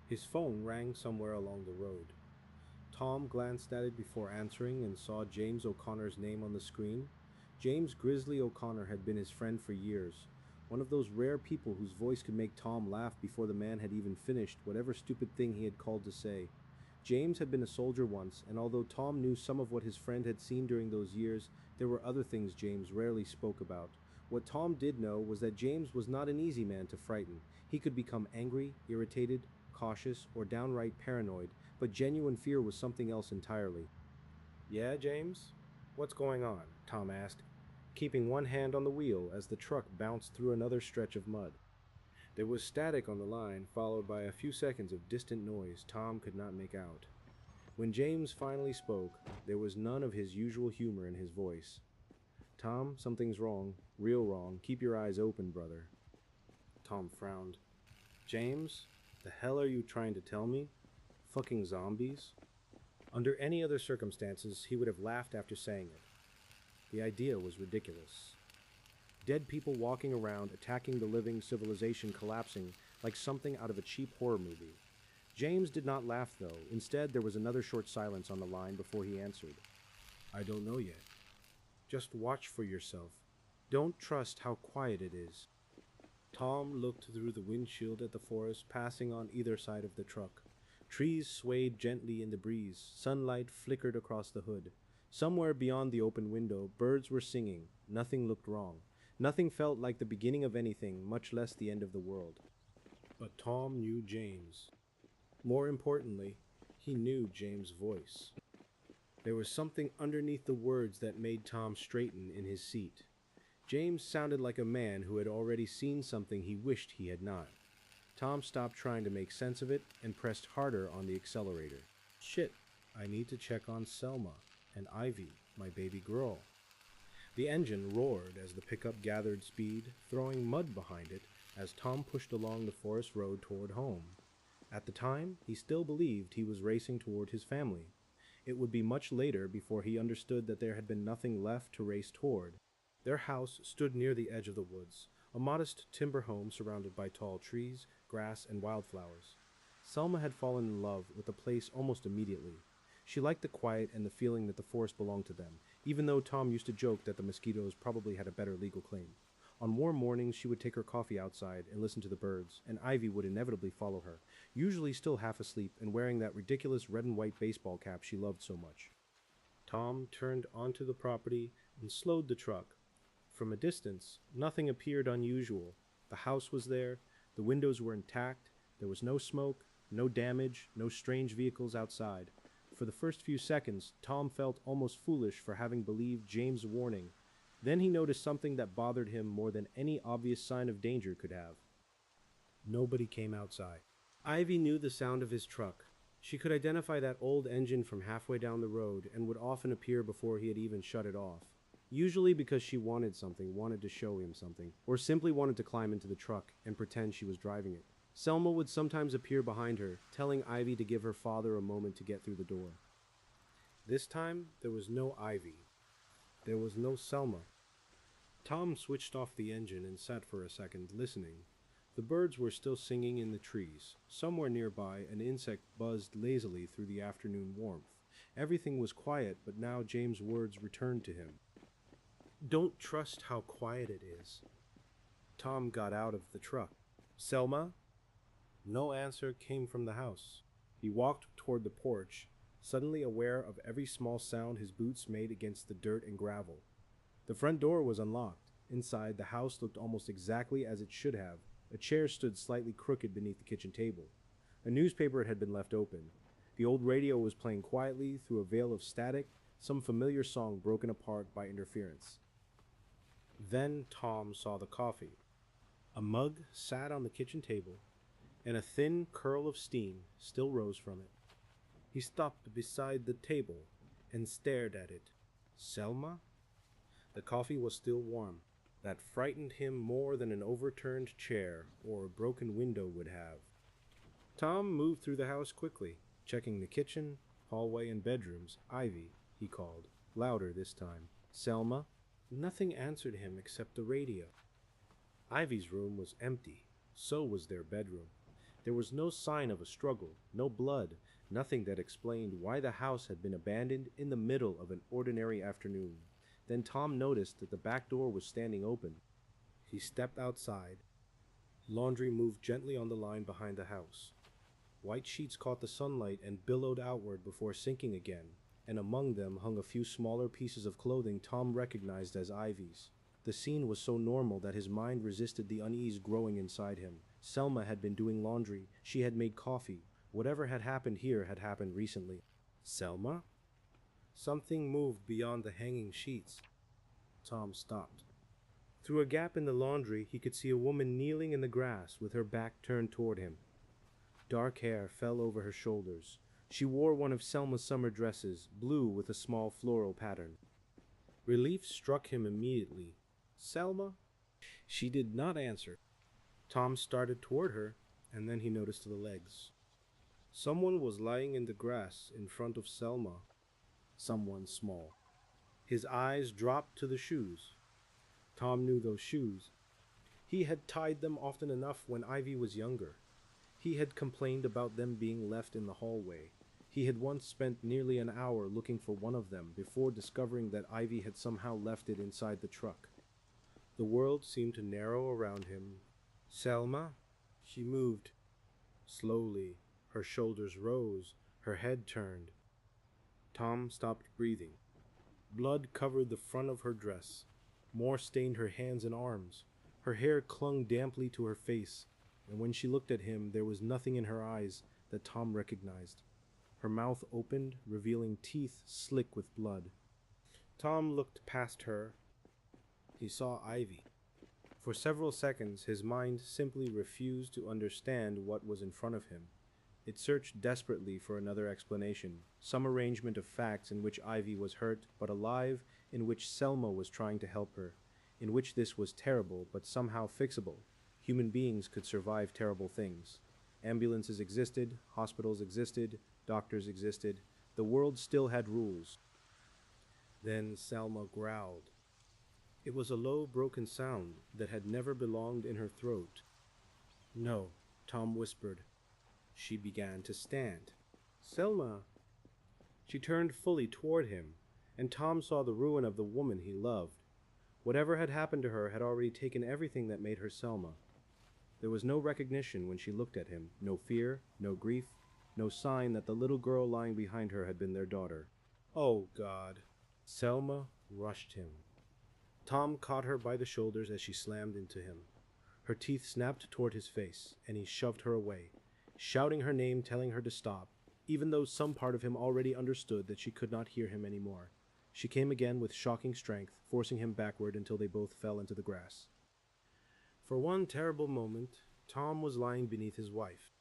Speaker 1: His phone rang somewhere along the road. Tom glanced at it before answering and saw James O'Connor's name on the screen. James Grizzly O'Connor had been his friend for years, one of those rare people whose voice could make Tom laugh before the man had even finished whatever stupid thing he had called to say. James had been a soldier once, and although Tom knew some of what his friend had seen during those years, there were other things James rarely spoke about. What Tom did know was that James was not an easy man to frighten. He could become angry, irritated, cautious, or downright paranoid, but genuine fear was something else entirely. "Yeah, James? What's going on?" Tom asked, keeping one hand on the wheel as the truck bounced through another stretch of mud. There was static on the line, followed by a few seconds of distant noise Tom could not make out. When James finally spoke, there was none of his usual humor in his voice. "Tom, something's wrong. Real wrong. Keep your eyes open, brother." Tom frowned. "James, the hell are you trying to tell me? Fucking zombies?" Under any other circumstances, he would have laughed after saying it. The idea was ridiculous. Dead people walking around, attacking the living, civilization collapsing like something out of a cheap horror movie. James did not laugh, though. Instead, there was another short silence on the line before he answered. "I don't know yet. Just watch for yourself. Don't trust how quiet it is." Tom looked through the windshield at the forest passing on either side of the truck. Trees swayed gently in the breeze. Sunlight flickered across the hood. Somewhere beyond the open window, birds were singing. Nothing looked wrong. Nothing felt like the beginning of anything, much less the end of the world. But Tom knew James. More importantly, he knew James' voice. There was something underneath the words that made Tom straighten in his seat. James sounded like a man who had already seen something he wished he had not. Tom stopped trying to make sense of it and pressed harder on the accelerator. "Shit, I need to check on Selma and Ivy, my baby girl." The engine roared as the pickup gathered speed, throwing mud behind it as Tom pushed along the forest road toward home. At the time, he still believed he was racing toward his family. It would be much later before he understood that there had been nothing left to race toward. Their house stood near the edge of the woods, a modest timber home surrounded by tall trees, grass, and wildflowers. Selma had fallen in love with the place almost immediately. She liked the quiet and the feeling that the forest belonged to them, even though Tom used to joke that the mosquitoes probably had a better legal claim. On warm mornings, she would take her coffee outside and listen to the birds, and Ivy would inevitably follow her, usually still half asleep and wearing that ridiculous red and white baseball cap she loved so much. Tom turned onto the property and slowed the truck. From a distance, nothing appeared unusual. The house was there, the windows were intact, there was no smoke, no damage, no strange vehicles outside. For the first few seconds, Tom felt almost foolish for having believed James' warning. Then he noticed something that bothered him more than any obvious sign of danger could have. Nobody came outside. Ivy knew the sound of his truck. She could identify that old engine from halfway down the road and would often appear before he had even shut it off. Usually because she wanted to show him something, or simply wanted to climb into the truck and pretend she was driving it. Selma would sometimes appear behind her, telling Ivy to give her father a moment to get through the door. This time, there was no Ivy. There was no Selma.
Speaker 3: Tom switched off the engine and sat for a second, listening. The birds were still singing in the trees. Somewhere nearby, an insect buzzed lazily through the afternoon warmth. Everything was quiet, but now James' words returned to him. "Don't trust how quiet it is." Tom got out of the truck. "Selma?" No answer came from the house. He walked toward the porch, suddenly aware of every small sound his boots made against the dirt and gravel. The front door was unlocked. Inside, the house looked almost exactly as it should have. A chair stood slightly crooked beneath the kitchen table. A newspaper had been left open. The old radio was playing quietly through a veil of static, some familiar song broken apart by interference. Then Tom saw the coffee. A mug sat on the kitchen table, and a thin curl of steam still rose from it. He stopped beside the table and stared at it. Selma? The coffee was still warm. That frightened him more than an overturned chair or a broken window would have. Tom moved through the house quickly, checking the kitchen, hallway, and bedrooms. "Ivy," he called, louder this time. "Selma?" Nothing answered him except the radio. Ivy's room was empty. So was their bedroom. There was no sign of a struggle, no blood, nothing that explained why the house had been abandoned in the middle of an ordinary afternoon. Then Tom noticed that the back door was standing open. He stepped outside. Laundry moved gently on the line behind the house. White sheets caught the sunlight and billowed outward before sinking again, and among them hung a few smaller pieces of clothing Tom recognized as Ivy's. The scene was so normal that his mind resisted the unease growing inside him. Selma had been doing laundry. She had made coffee. Whatever had happened here had happened recently. Selma? Something moved beyond the hanging sheets. Tom stopped. Through a gap in the laundry, he could see a woman kneeling in the grass with her back turned toward him. Dark hair fell over her shoulders. She wore one of Selma's summer dresses, blue with a small floral pattern. Relief struck him immediately. "Selma?" She did not answer. Tom started toward her, and then he noticed the legs. Someone was lying in the grass in front of Selma. Someone small. His eyes dropped to the shoes. Tom knew those shoes. He had tied them often enough when Ivy was younger. He had complained about them being left in the hallway. He had once spent nearly an hour looking for one of them before discovering that Ivy had somehow left it inside the truck. The world seemed to narrow around him. "Selma?" She moved. Slowly, her shoulders rose, her head turned. Tom stopped breathing. Blood covered the front of her dress. More stained her hands and arms. Her hair clung damply to her face, and when she looked at him, there was nothing in her eyes that Tom recognized. Her mouth opened, revealing teeth slick with blood. Tom looked past her. He saw Ivy. For several seconds, his mind simply refused to understand what was in front of him. It searched desperately for another explanation, some arrangement of facts in which Ivy was hurt but alive, in which Selma was trying to help her, in which this was terrible but somehow fixable. Human beings could survive terrible things. Ambulances existed, hospitals existed, doctors existed. The world still had rules. Then Selma growled. It was a low, broken sound that had never belonged in her throat. "No," Tom whispered. She began to stand. "Selma!" She turned fully toward him, and Tom saw the ruin of the woman he loved. Whatever had happened to her had already taken everything that made her Selma. There was no recognition when she looked at him, no fear, no grief, no sign that the little girl lying behind her had been their daughter. Oh, God. Selma rushed him. Tom caught her by the shoulders as she slammed into him. Her teeth snapped toward his face, and he shoved her away, shouting her name, telling her to stop, even though some part of him already understood that she could not hear him anymore. She came again with shocking strength, forcing him backward until they both fell into the grass. For one terrible moment, Tom was lying beneath his wife.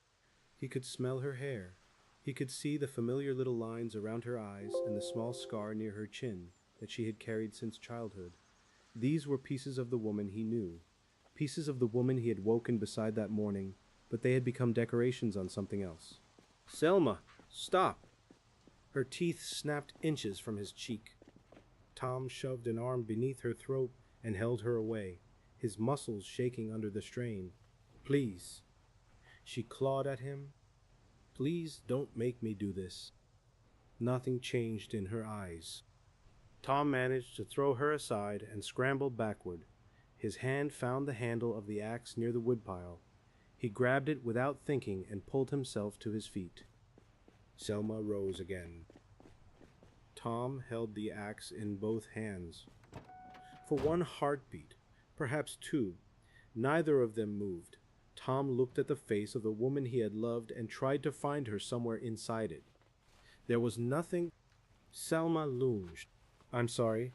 Speaker 3: He could smell her hair. He could see the familiar little lines around her eyes and the small scar near her chin that she had carried since childhood. These were pieces of the woman he knew, pieces of the woman he had woken beside that morning, but they had become decorations on something else. "Selma, stop!" Her teeth snapped inches from his cheek. Tom shoved an arm beneath her throat and held her away, his muscles shaking under the strain. "Please." She clawed at him. "Please don't make me do this." Nothing changed in her eyes. Tom managed to throw her aside and scrambled backward. His hand found the handle of the axe near the woodpile. He grabbed it without thinking and pulled himself to his feet. Selma rose again. Tom held the axe in both hands. For one heartbeat, perhaps two, neither of them moved. Tom looked at the face of the woman he had loved and tried to find her somewhere inside it. There was nothing. Selma lunged. "I'm sorry."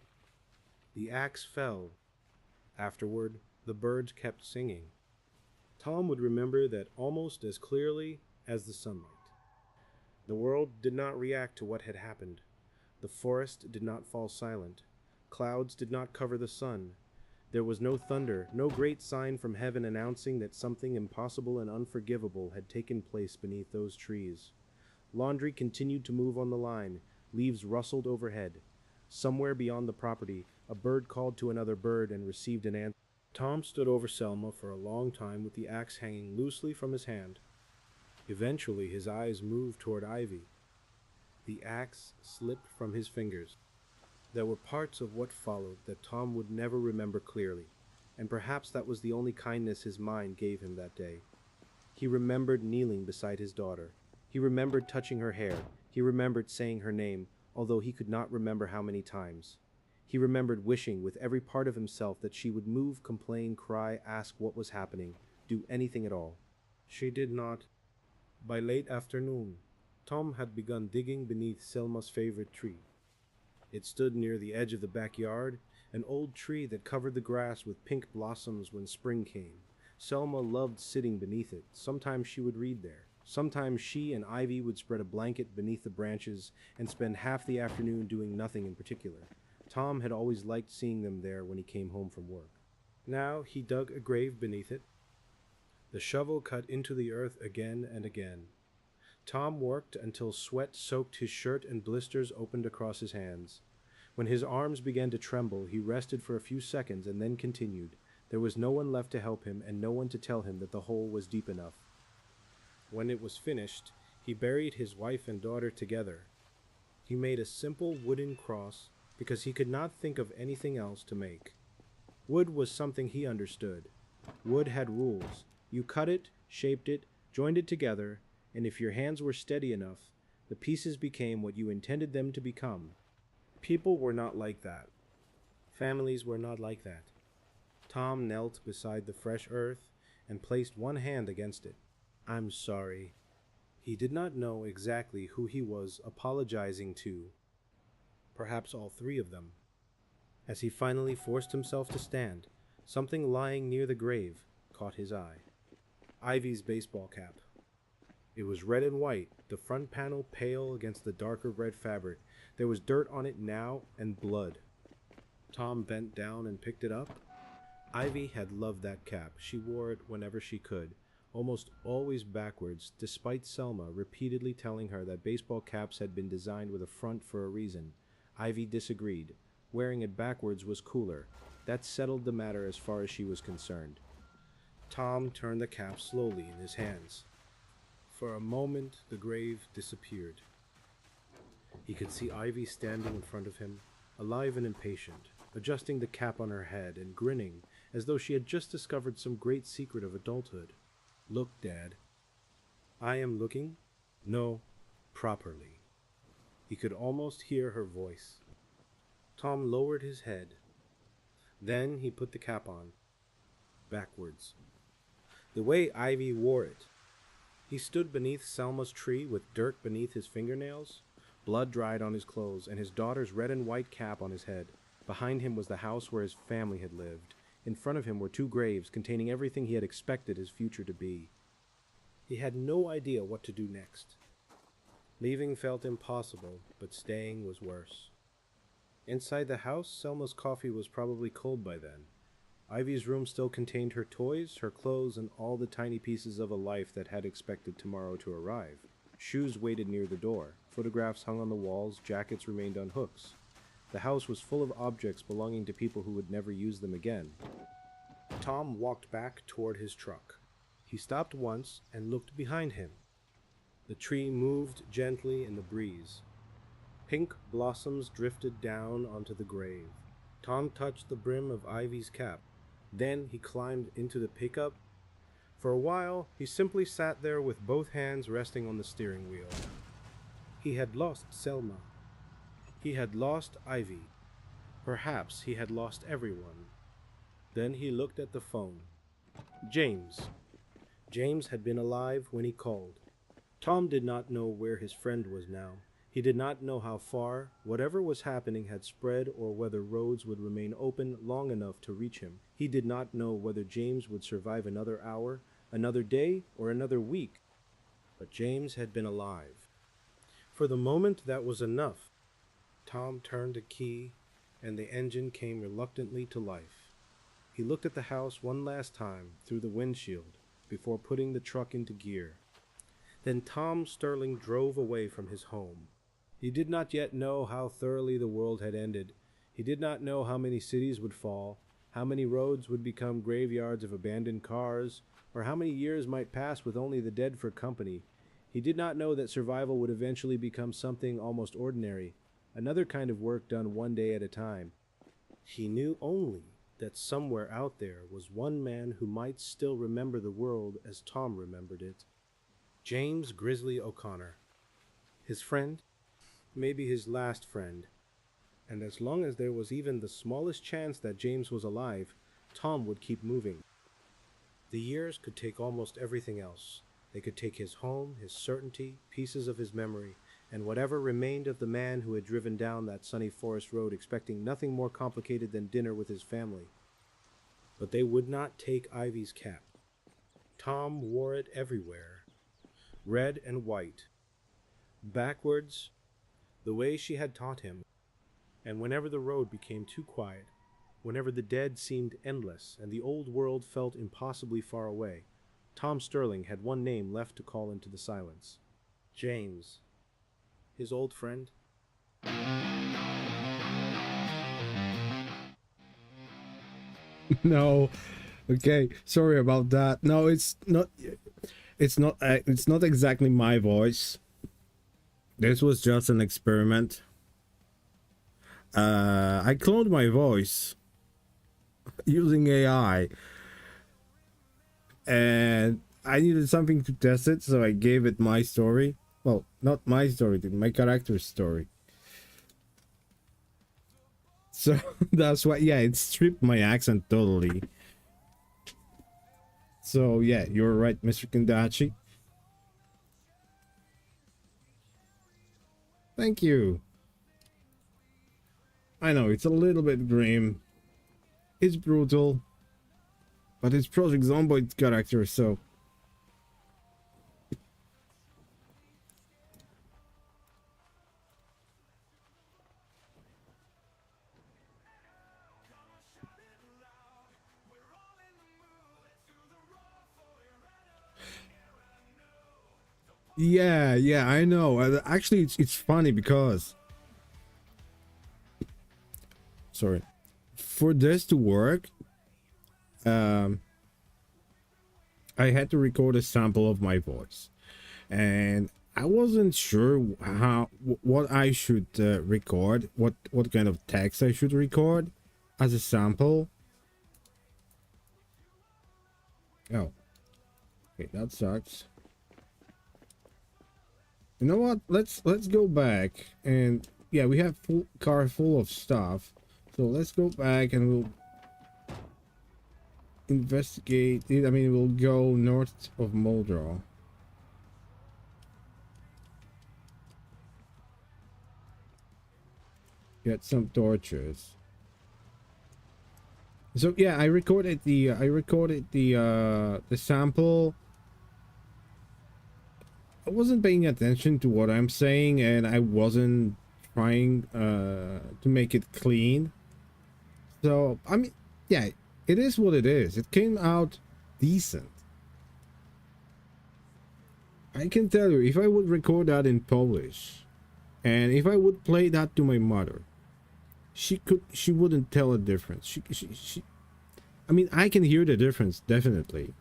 Speaker 3: The axe fell. Afterward, the birds kept singing. Tom would remember that almost as clearly as the sunlight. The world did not react to what had happened. The forest did not fall silent. Clouds did not cover the sun. There was no thunder, no great sign from heaven announcing that something impossible and unforgivable had taken place beneath those trees. Laundry continued to move on the line. Leaves rustled overhead. Somewhere beyond the property, a bird called to another bird and received an answer. Tom stood over Selma for a long time with the axe hanging loosely from his hand. Eventually, his eyes moved toward Ivy. The axe slipped from his fingers. There were parts of what followed that Tom would never remember clearly, and perhaps that was the only kindness his mind gave him that day. He remembered kneeling beside his daughter. He remembered touching her hair. He remembered saying her name, although he could not remember how many times. He remembered wishing with every part of himself that she would move, complain, cry, ask what was happening, do anything at all. She did not. By late afternoon, Tom had begun digging beneath Selma's favorite tree. It stood near the edge of the backyard, an old tree that covered the grass with pink blossoms when spring came. Selma loved sitting beneath it. Sometimes she would read there. Sometimes she and Ivy would spread a blanket beneath the branches and spend half the afternoon doing nothing in particular. Tom had always liked seeing them there when he came home from work. Now he dug a grave beneath it. The shovel cut into the earth again and again. Tom worked until sweat soaked his shirt and blisters opened across his hands. When his arms began to tremble, he rested for a few seconds and then continued. There was no one left to help him and no one to tell him that the hole was deep enough. When it was finished, he buried his wife and daughter together. He made a simple wooden cross because he could not think of anything else to make. Wood was something he understood. Wood had rules. You cut it, shaped it, joined it together, and if your hands were steady enough, the pieces became what you intended them to become. People were not like that. Families were not like that. Tom knelt beside the fresh earth and placed one hand against it. "I'm sorry." He did not know exactly who he was apologizing to. Perhaps all three of them. As he finally forced himself to stand, something lying near the grave caught his eye. Ivy's baseball cap. It was red and white, the front panel pale against the darker red fabric. There was dirt on it now and blood. Tom bent down and picked it up. Ivy had loved that cap. She wore it whenever she could, almost always backwards, despite Selma repeatedly telling her that baseball caps had been designed with a front for a reason. Ivy disagreed. Wearing it backwards was cooler. That settled the matter as far as she was concerned. Tom turned the cap slowly in his hands. For a moment, the grave disappeared. He could see Ivy standing in front of him, alive and impatient, adjusting the cap on her head and grinning as though she had just discovered some great secret of adulthood. "Look, Dad." "I am looking?" "No, properly." He could almost hear her voice. Tom lowered his head. Then he put the cap on, backwards, the way Ivy wore it. He stood beneath Selma's tree with dirt beneath his fingernails, blood dried on his clothes, and his daughter's red and white cap on his head. Behind him was the house where his family had lived. In front of him were two graves containing everything he had expected his future to be. He had no idea what to do next. Leaving felt impossible, but staying was worse. Inside the house, Selma's coffee was probably cold by then. Ivy's room still contained her toys, her clothes, and all the tiny pieces of a life that had expected tomorrow to arrive. Shoes waited near the door. Photographs hung on the walls, jackets remained on hooks. The house was full of objects belonging to people who would never use them again. Tom walked back toward his truck. He stopped once and looked behind him. The tree moved gently in the breeze. Pink blossoms drifted down onto the grave. Tom touched the brim of Ivy's cap. Then he climbed into the pickup. For a while, he simply sat there with both hands resting on the steering wheel. He had lost Selma. He had lost Ivy. Perhaps he had lost everyone. Then he looked at the phone. James. James had been alive when he called. Tom did not know where his friend was now. He did not know how far whatever was happening had spread or whether roads would remain open long enough to reach him. He did not know whether James would survive another hour, another day, or another week. But James had been alive. For the moment, that was enough. Tom turned a key, and the engine came reluctantly to life. He looked at the house one last time through the windshield before putting the truck into gear. Then Tom Sterling drove away from his home. He did not yet know how thoroughly the world had ended. He did not know how many cities would fall, how many roads would become graveyards of abandoned cars, or how many years might pass with only the dead for company. He did not know that survival would eventually become something almost ordinary, another kind of work done one day at a time. He knew only that somewhere out there was one man who might still remember the world as Tom remembered it. James Grizzly O'Connor. His friend, maybe his last friend. And as long as there was even the smallest chance that James was alive, Tom would keep moving. The years could take almost everything else. They could take his home, his certainty, pieces of his memory, and whatever remained of the man who had driven down that sunny forest road expecting nothing more complicated than dinner with his family. But they would not take Ivy's cap. Tom wore it everywhere. Red and white. Backwards, the way she had taught him. And whenever the road became too quiet, whenever the dead seemed endless and the old world felt impossibly far away, Tom Sterling had one name left to call into the silence. James. His old friend.
Speaker 1: No. Okay, sorry about that. No, it's not exactly my voice. This was just an experiment. I cloned my voice using AI, and I needed something to test it, so I gave it my story. Well, not my story, my character's story. So that's why, yeah, it stripped my accent totally. So yeah, you're right, Mr. Kendachi. Thank you. I know, it's a little bit grim. It's brutal. But it's Project Zomboid's character, so... Yeah, I know. Actually, it's funny because... Sorry. For this to work, I had to record a sample of my voice. And I wasn't sure what I should record, what kind of text I should record as a sample. Oh. Okay, that sucks. You know what? Let's go back, and yeah, we have car full of stuff. So let's go back and we'll investigate it. I mean, we'll go north of Muldrow. Get some torches. So yeah, I recorded the sample. I wasn't paying attention to what I'm saying, and I wasn't trying to make it clean. So I mean, yeah, it is what it is. It came out decent. I can tell you, if I would record that in Polish, and if I would play that to my mother, she wouldn't tell a difference. She I mean, I can hear the difference, definitely.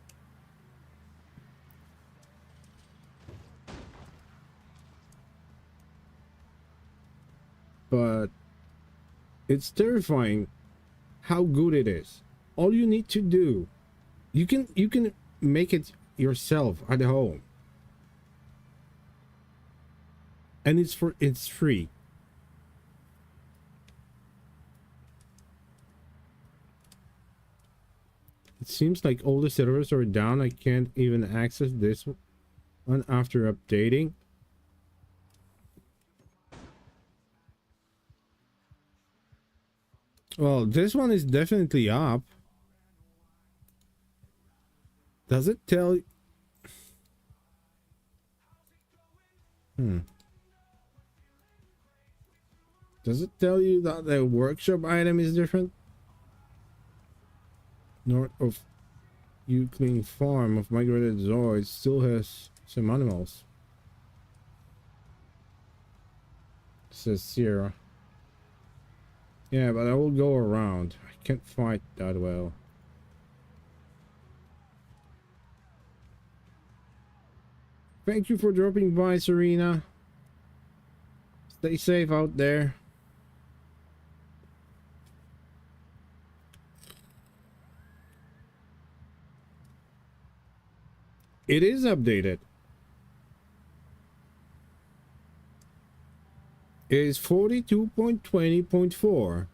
Speaker 1: But it's terrifying how good it is. All you need to do, you can make it yourself at home. And it's free. It seems like all the servers are down. I can't even access this one after updating. Well, this one is definitely up. Does it tell? Does it tell you that the workshop item is different? North of Euclid Farm of migrated Zoids still has some animals. Says Sierra. Yeah, but I will go around. I can't fight that well. Thank you for dropping by, Serena. Stay safe out there. It is updated. It is 42.20.4.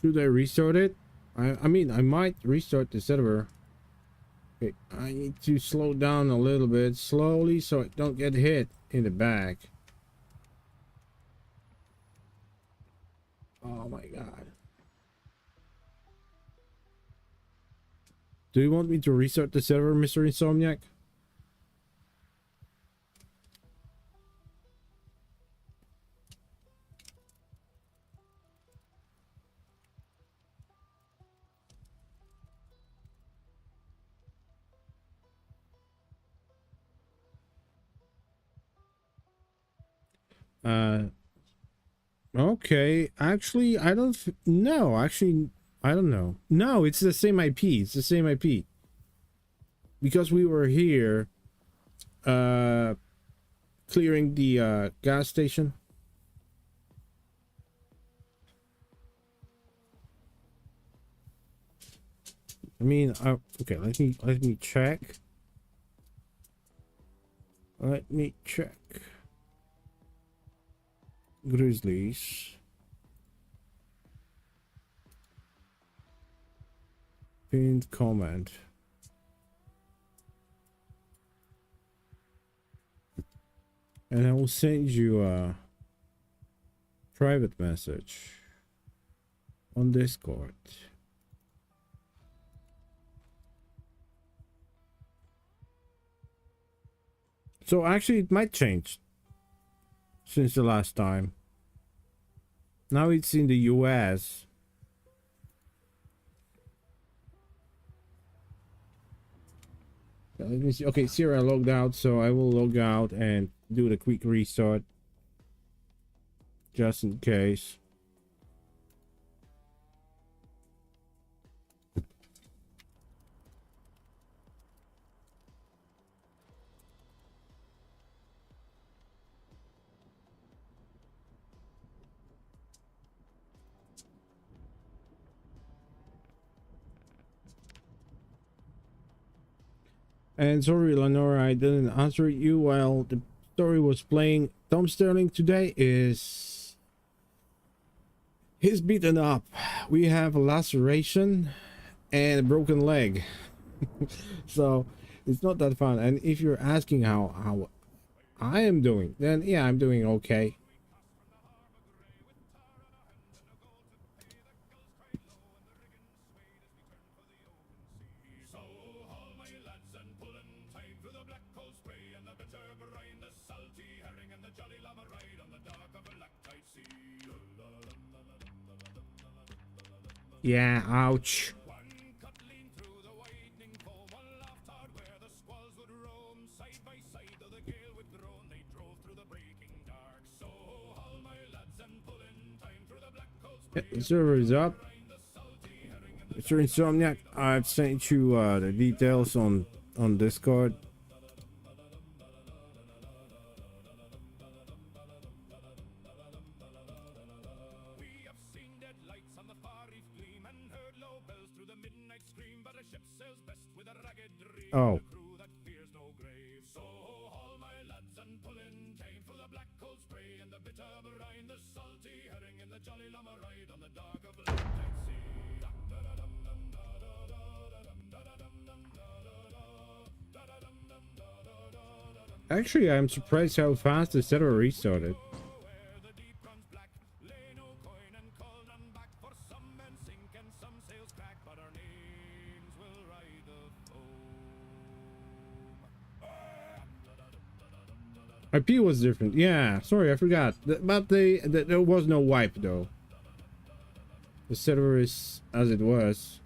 Speaker 1: Should I restart it? I mean, I might restart the server. Okay, I need to slow down a little bit slowly so I don't get hit in the back. Oh my god. Do you want me to restart the server, Mr. Insomniac? Okay. Actually, I don't know. Actually, I don't know. No, it's the same IP. It's the same IP. Because we were here clearing the gas station. I mean, okay, let me check. Let me check. Grizzlies. Pinned comment. And I will send you a private message on Discord. So actually it might change since the last time. Now it's in the US. Let me see. Okay, Sierra logged out, so I will log out and do the quick restart just in case. And sorry, Lenora, I didn't answer you while the story was playing. Tom Sterling today he's beaten up. We have a laceration and a broken leg. So it's not that fun. And if you're asking how I am doing, then yeah, I'm doing okay. Yeah, ouch. Yeah, the server is up. Mr. Insomniac, I've sent you the details on Discord.
Speaker 2: We have seen dead lights on the far reef gleam and heard low bells through the midnight scream. But a ship sails best with a ragged dream.
Speaker 1: Oh.
Speaker 2: A crew that fears no grave. So haul my lads and pull in tame for the black cold spray and the bitter brine, the salty herring and the jolly llama ride on the dark of Atlantic sea.
Speaker 1: Actually, I'm surprised how fast the server restarted.
Speaker 2: Where the deep runs black, lay no coin and call none back. For some men sink and some sails crack, but our names will ride the foam.
Speaker 1: IP was different. Yeah, sorry, I forgot. But there was no wipe though. The server is as it was.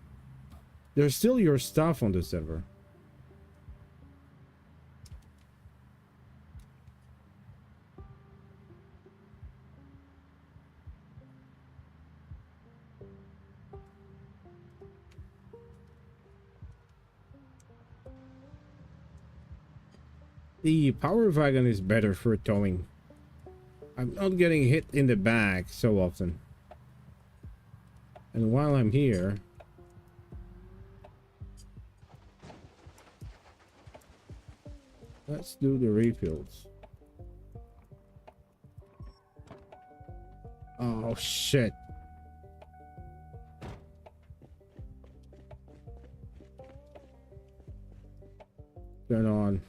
Speaker 1: There's still your stuff on the server. The power wagon is better for towing. I'm not getting hit in the back so often. And while I'm here, let's do the refills. Oh shit. Turn on.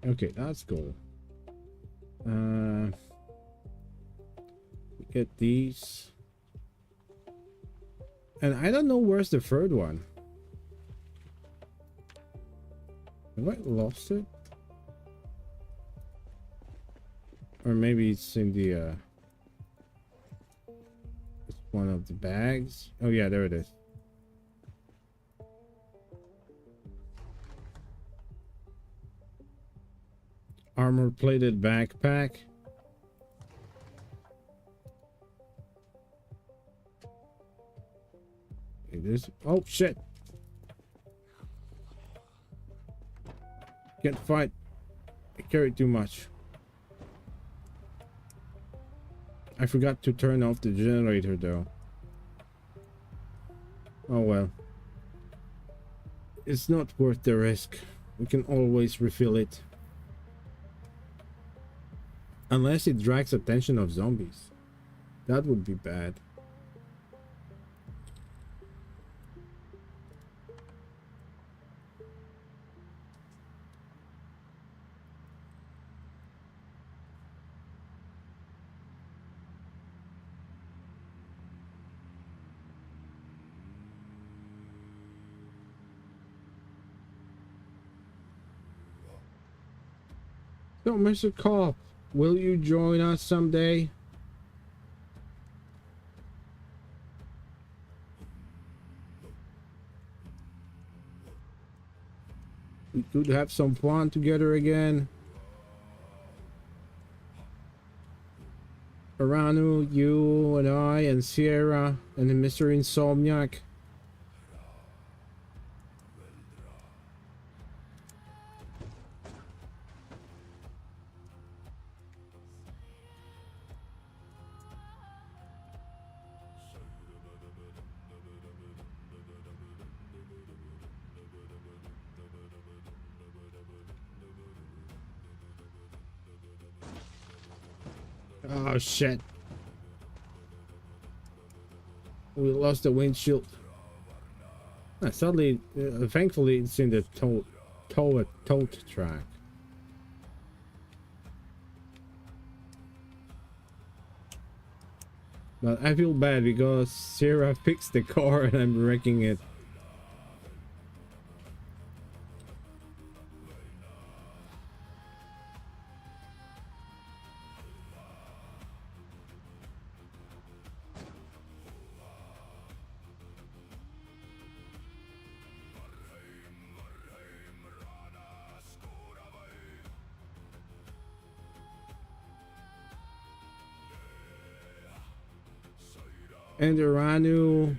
Speaker 1: Okay, that's cool. Get these. And I don't know where's the third one. Have I lost it? Or maybe it's in the it's one of the bags. Oh yeah, there it is. Armor plated backpack. It is. Oh shit. Can't fight. I carried too much. I forgot to turn off the generator though. Oh well. It's not worth the risk. We can always refill it. Unless it drags attention of zombies. That would be bad. So, Mr. Cop, will you join us someday? We could have some fun together again. Aranu, you and I and Sierra and Mr. Insomniac. Oh shit. We lost the windshield. Sadly, thankfully it's in the tote track. But I feel bad because Sarah fixed the car and I'm wrecking it. And Iranu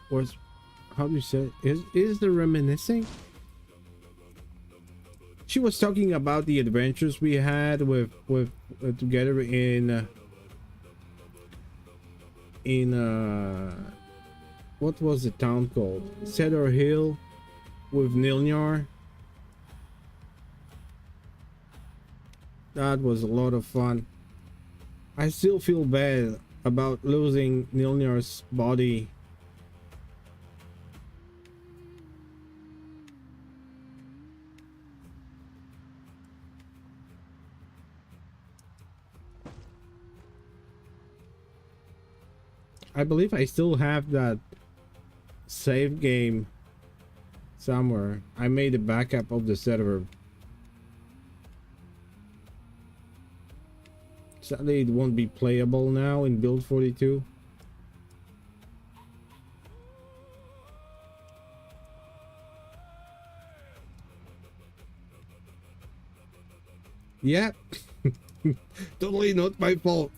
Speaker 1: was, how do you say it? Is the reminiscing? She was talking about the adventures we had with together in what was the town called? Cedar Hill with Nilnyar. That was a lot of fun. I still feel bad about losing Nilnyar's body. I believe I still have that save game somewhere. I made a backup of the server. Sadly, it won't be playable now in build 42. Yeah, totally not my fault.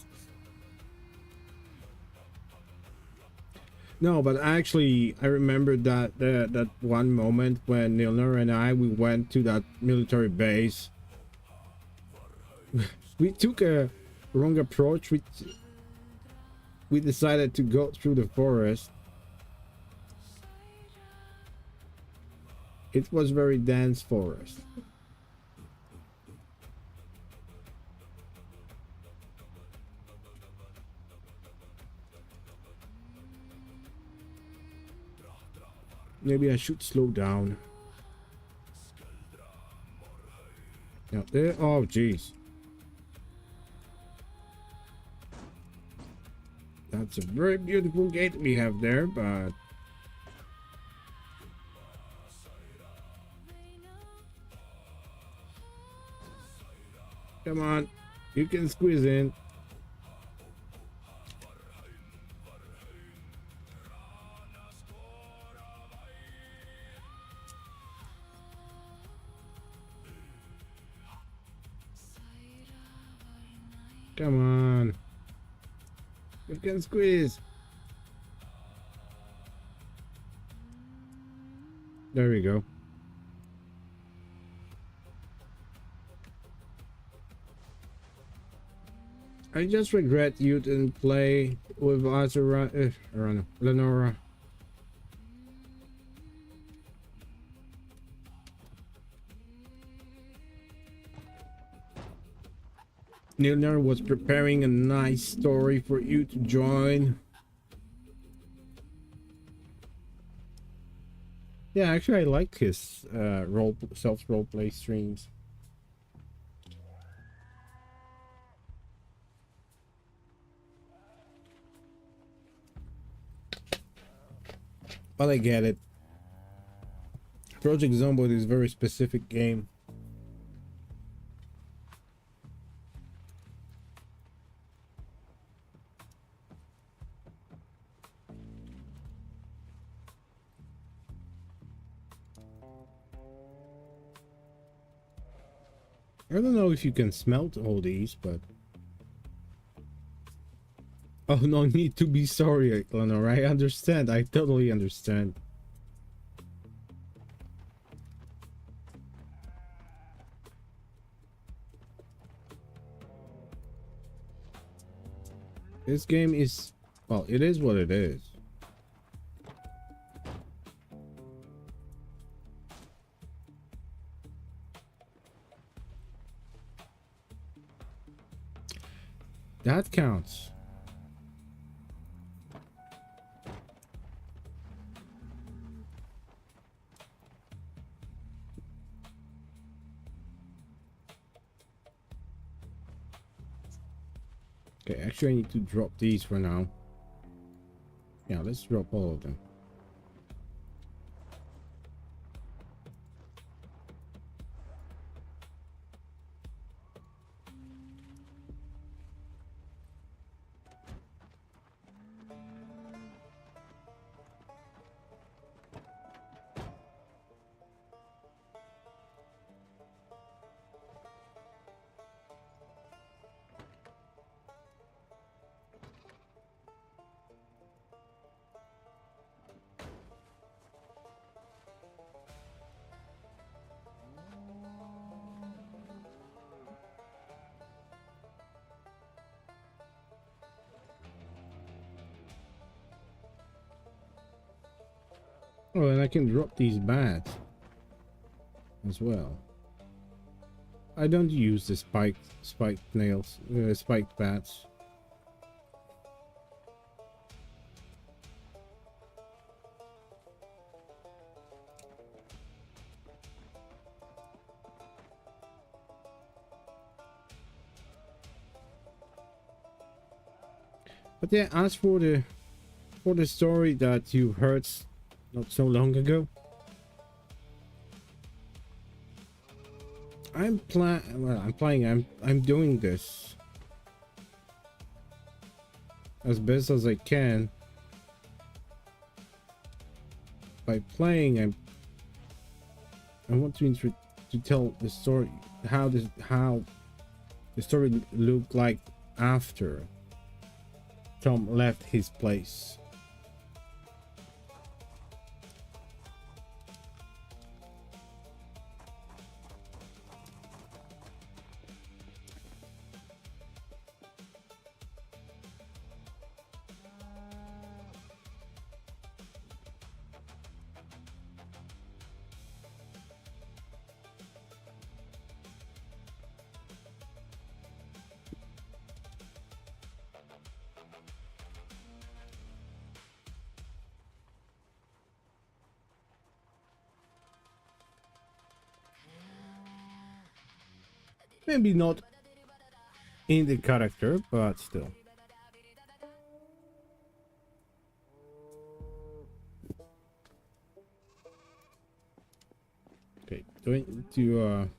Speaker 1: No, but actually, I remember that one moment when Nilner and we went to that military base. We took a wrong approach. We decided to go through the forest. It was very dense forest. Maybe I should slow down. Now there. Oh, jeez. That's a very beautiful gate we have there, but come on, you can squeeze in. Come on. You can squeeze. There we go. I just regret you didn't play with us around Lenora. Nilner was preparing a nice story for you to join. Yeah, actually I like his self-roleplay streams. But I get it. Project Zomboid is a very specific game. I don't know if you can smelt all these, but... Oh, no need to be sorry, Eleanor. I understand. I totally understand. This game is... Well, it is what it is. That counts. Okay, actually I need to drop these for now. Yeah, let's drop all of them. Oh, and I can drop these bats as well. I don't use the spiked nails, spiked bats. But yeah, as for the story that you heard not so long ago, I'm doing this as best as I can. By playing, I want to tell the story, how the story looked like after Tom left his place. Maybe not in the character, but still. Okay, going to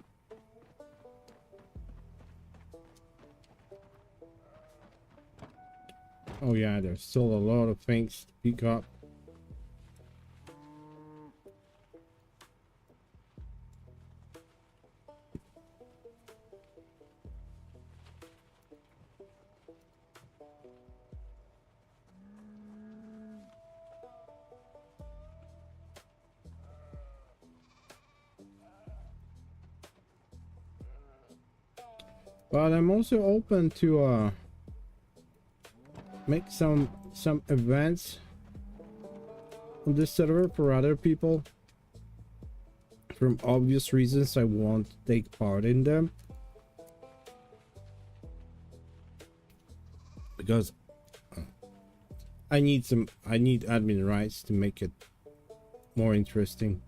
Speaker 1: oh yeah, there's still a lot of things to pick up. But I'm also open to make some events on this server for other people. From obvious reasons, I won't take part in them because I need admin rights to make it more interesting.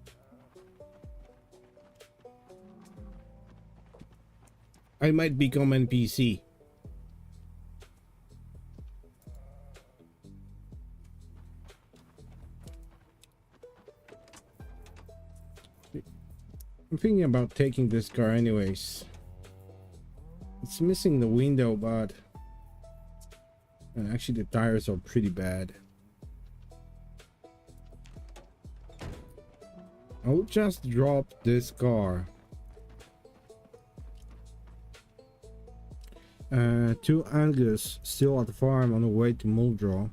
Speaker 1: I might become NPC. I'm thinking about taking this car anyways. It's missing the window, but and actually the tires are pretty bad. I'll just drop this car. To Angus, still at the farm on the way to Muldrow.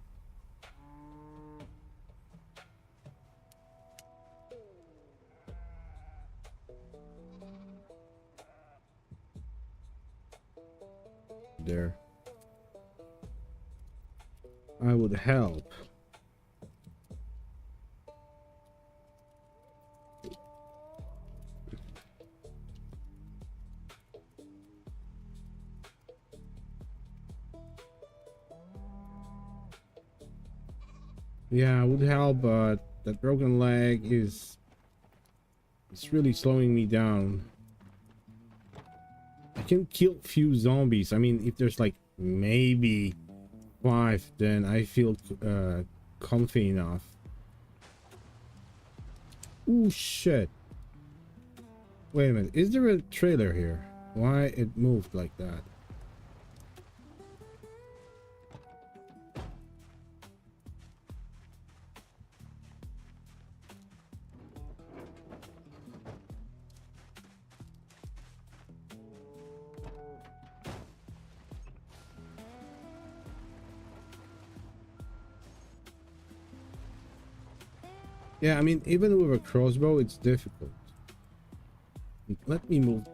Speaker 1: There. I would help. Yeah, I would help, but that broken leg it's really slowing me down. I can kill few zombies. I mean, if there's like maybe 5, then I feel comfy enough. Oh shit. Wait a minute, is there a trailer here? Why it moved like that? Yeah, I mean, even with a crossbow, it's difficult. Let me move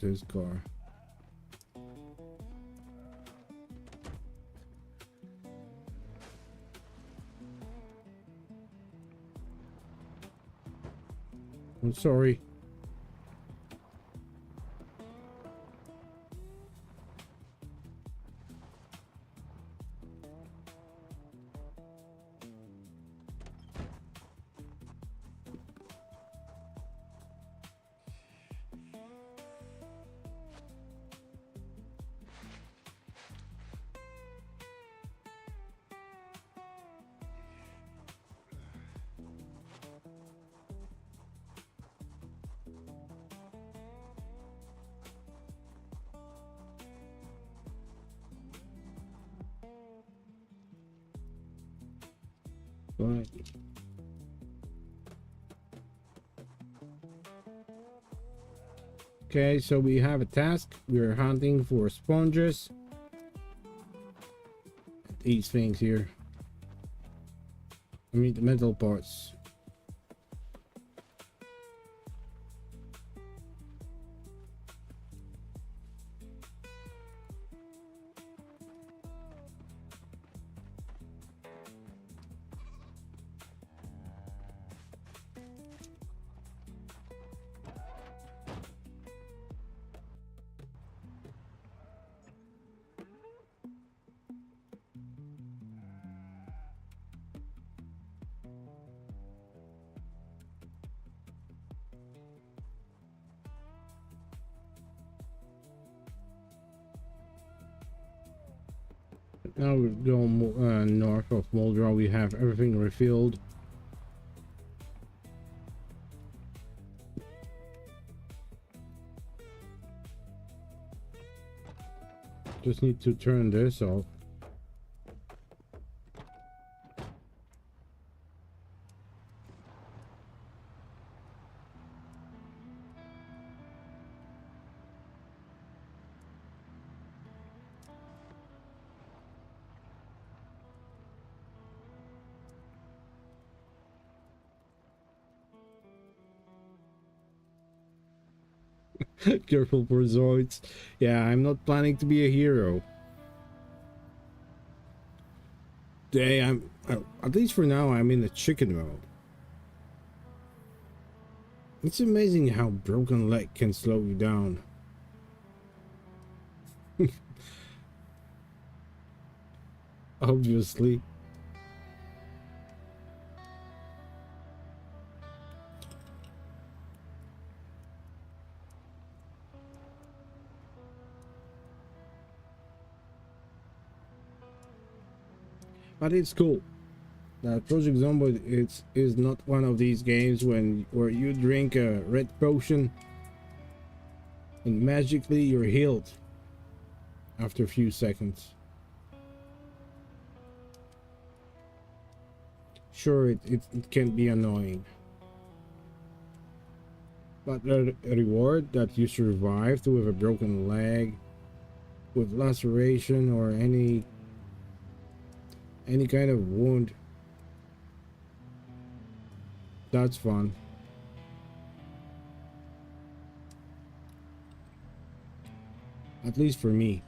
Speaker 1: this car. I'm sorry. Right. Okay, so we have a task. We're hunting for sponges. These things here. I mean the metal parts. Now we're going north of Muldrow. We have everything refilled. Just need to turn this off. Careful for Zoids. Yeah, I'm not planning to be a hero. At least for now, I'm in the chicken mode. It's amazing how broken leg can slow you down. Obviously. But it's cool. Project Zomboid is not one of these games where you drink a red potion and magically you're healed after a few seconds. Sure, it can be annoying, but a reward that you survived with a broken leg, with laceration or any kind of wound, that's fun. At least for me.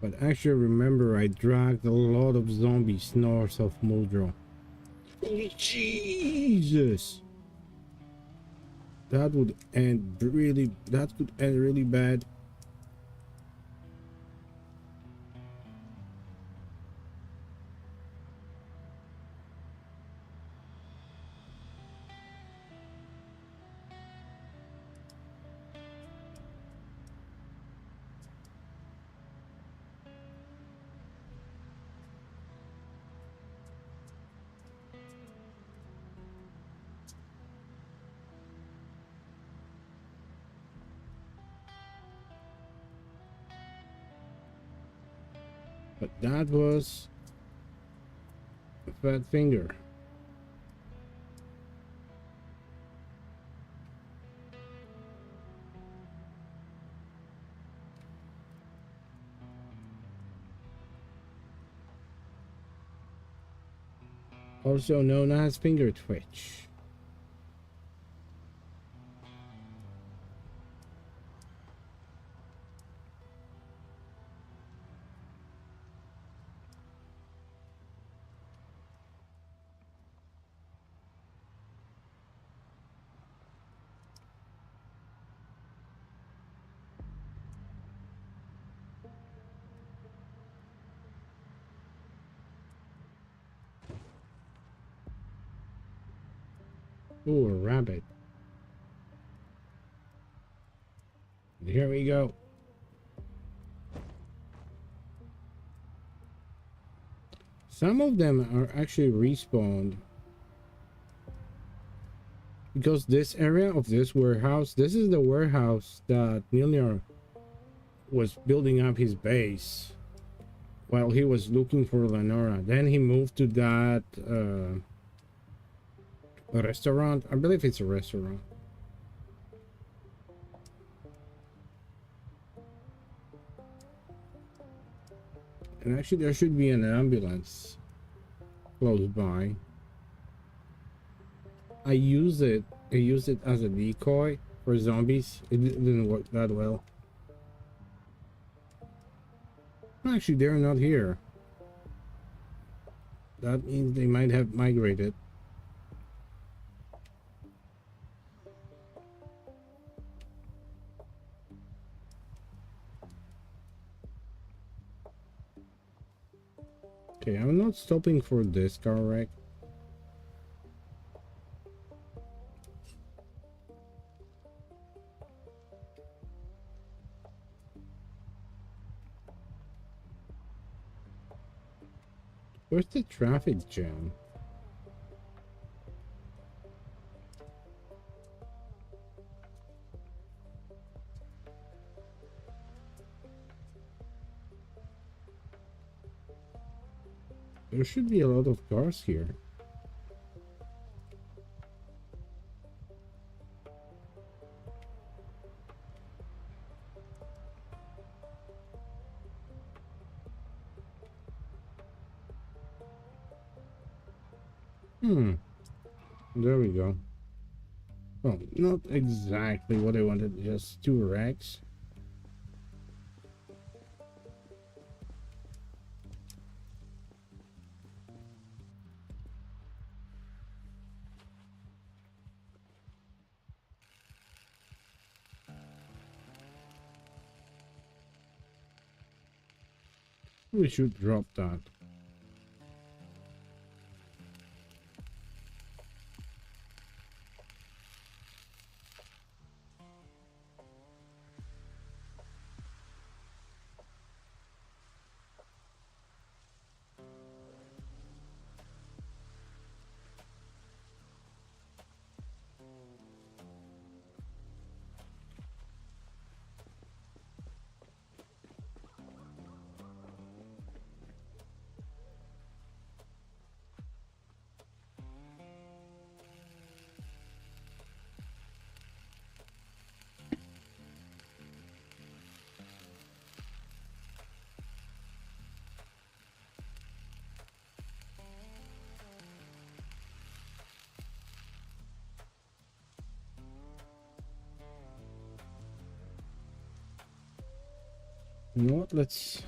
Speaker 1: But actually remember, I dragged a lot of zombies north of Muldrow. Jesus! That could end really bad. But that was a fat finger. Also known as finger twitch. Ooh, a rabbit. Here we go. Some of them are actually respawned. Because this area of this warehouse, this is the warehouse that Milner was building up his base while he was looking for Lenora. Then he moved to that restaurant. I believe it's a restaurant. And actually there should be an ambulance close by. I used it as a decoy for zombies. It didn't work that well. Actually, they're not here. That means they might have migrated. Okay, I'm not stopping for this car wreck. Where's the traffic jam? There should be a lot of cars here. There we go. Oh, not exactly what I wanted, just 2 racks. We should drop that. You know what? Let's...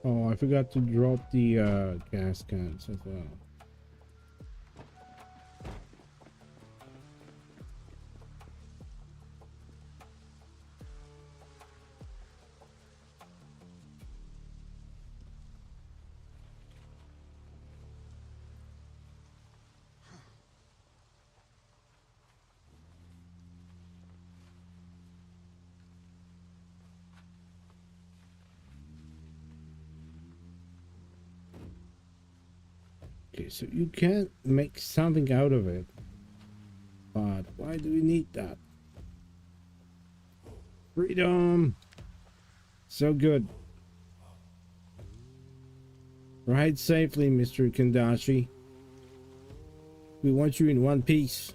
Speaker 1: Oh, I forgot to drop the gas cans as well. Okay, so you can't make something out of it. But why do we need that? Freedom! So good. Ride safely, Mr. Kandashi. We want you in one piece.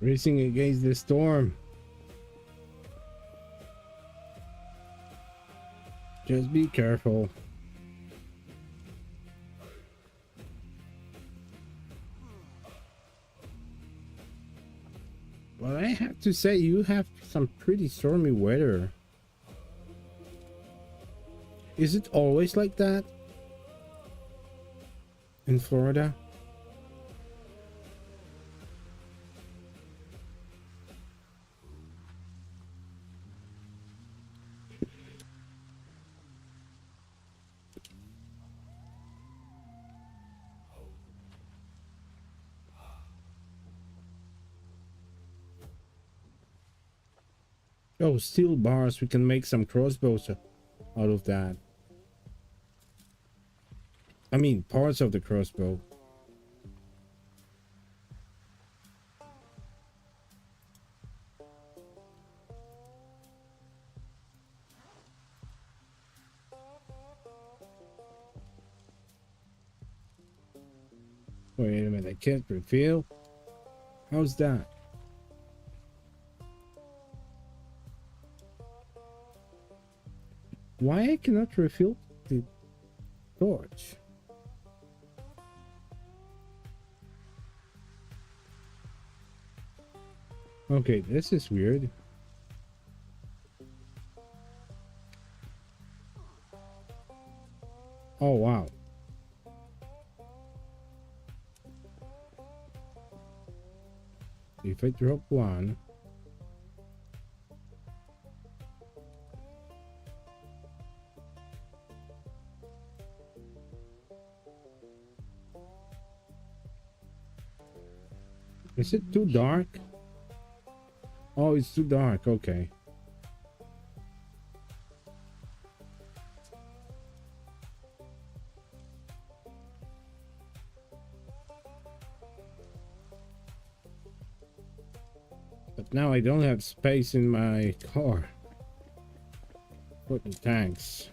Speaker 1: Racing against the storm. Just be careful. But I have to say, you have some pretty stormy weather. Is it always like that in Florida? Oh, steel bars. We can make some crossbows out of that. I mean, parts of the crossbow. Wait a minute, I can't refill. How's that? Why I cannot refill the torch? Okay, this is weird. Oh, wow. If I drop one, is it too dark? Oh, it's too dark. Okay. But now I don't have space in my car. Put the tanks.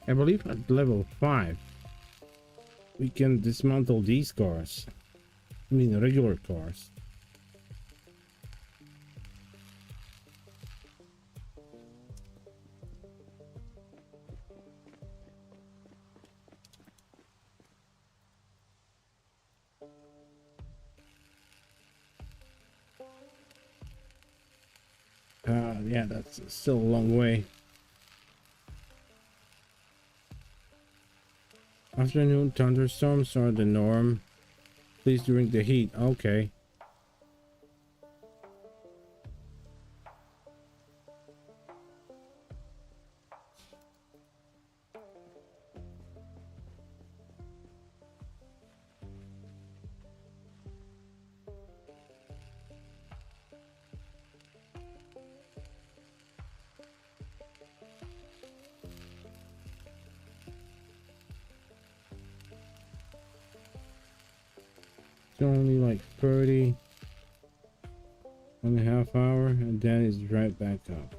Speaker 1: I believe at level 5 we can dismantle these cars. I mean regular cars. Yeah, that's still a long way. Afternoon thunderstorms are the norm. Please during the heat. Okay. It's only like 30 and a half hour, and then it's right back up.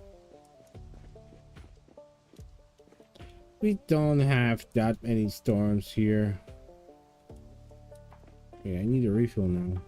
Speaker 1: We don't have that many storms here. Okay, I need a refill now.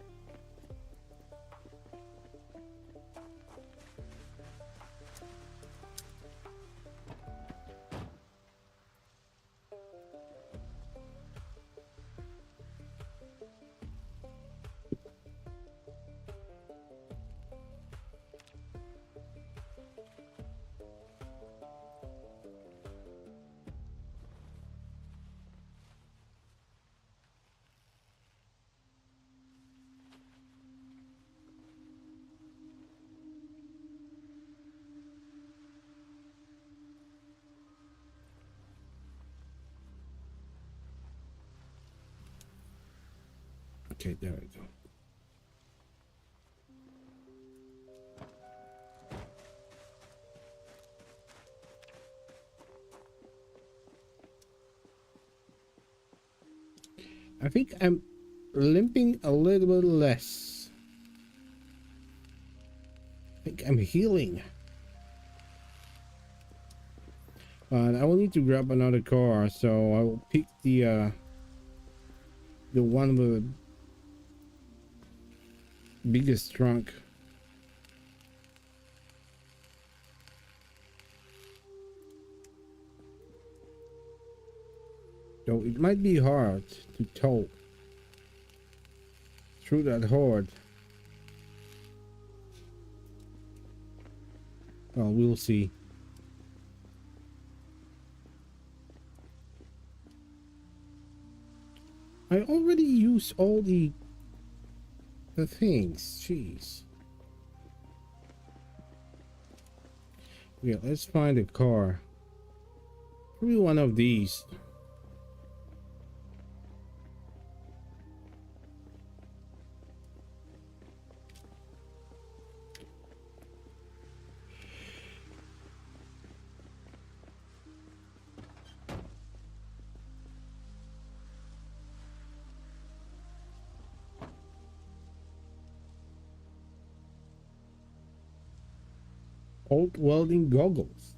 Speaker 1: Okay, there we go. I think I'm limping a little bit less. I think I'm healing. But I will need to grab another car, so I will pick the one with the biggest trunk. Though it might be hard to tow through that horde. Well, we'll see. I already used all the things. Jeez. Yeah, let's find a car. Probably one of these. Old welding goggles.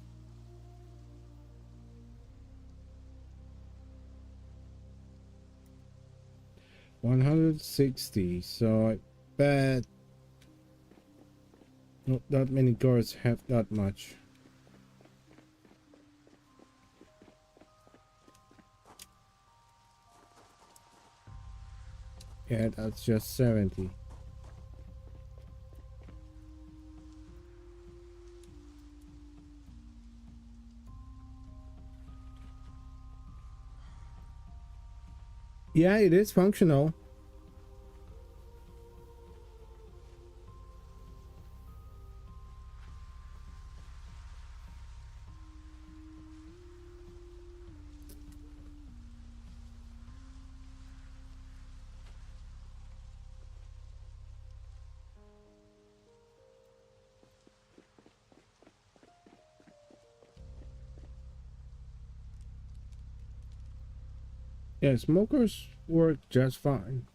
Speaker 1: $160. So I bet not that many cars have that much. Yeah, that's just 70. Yeah, it is functional. Yeah, smokers work just fine.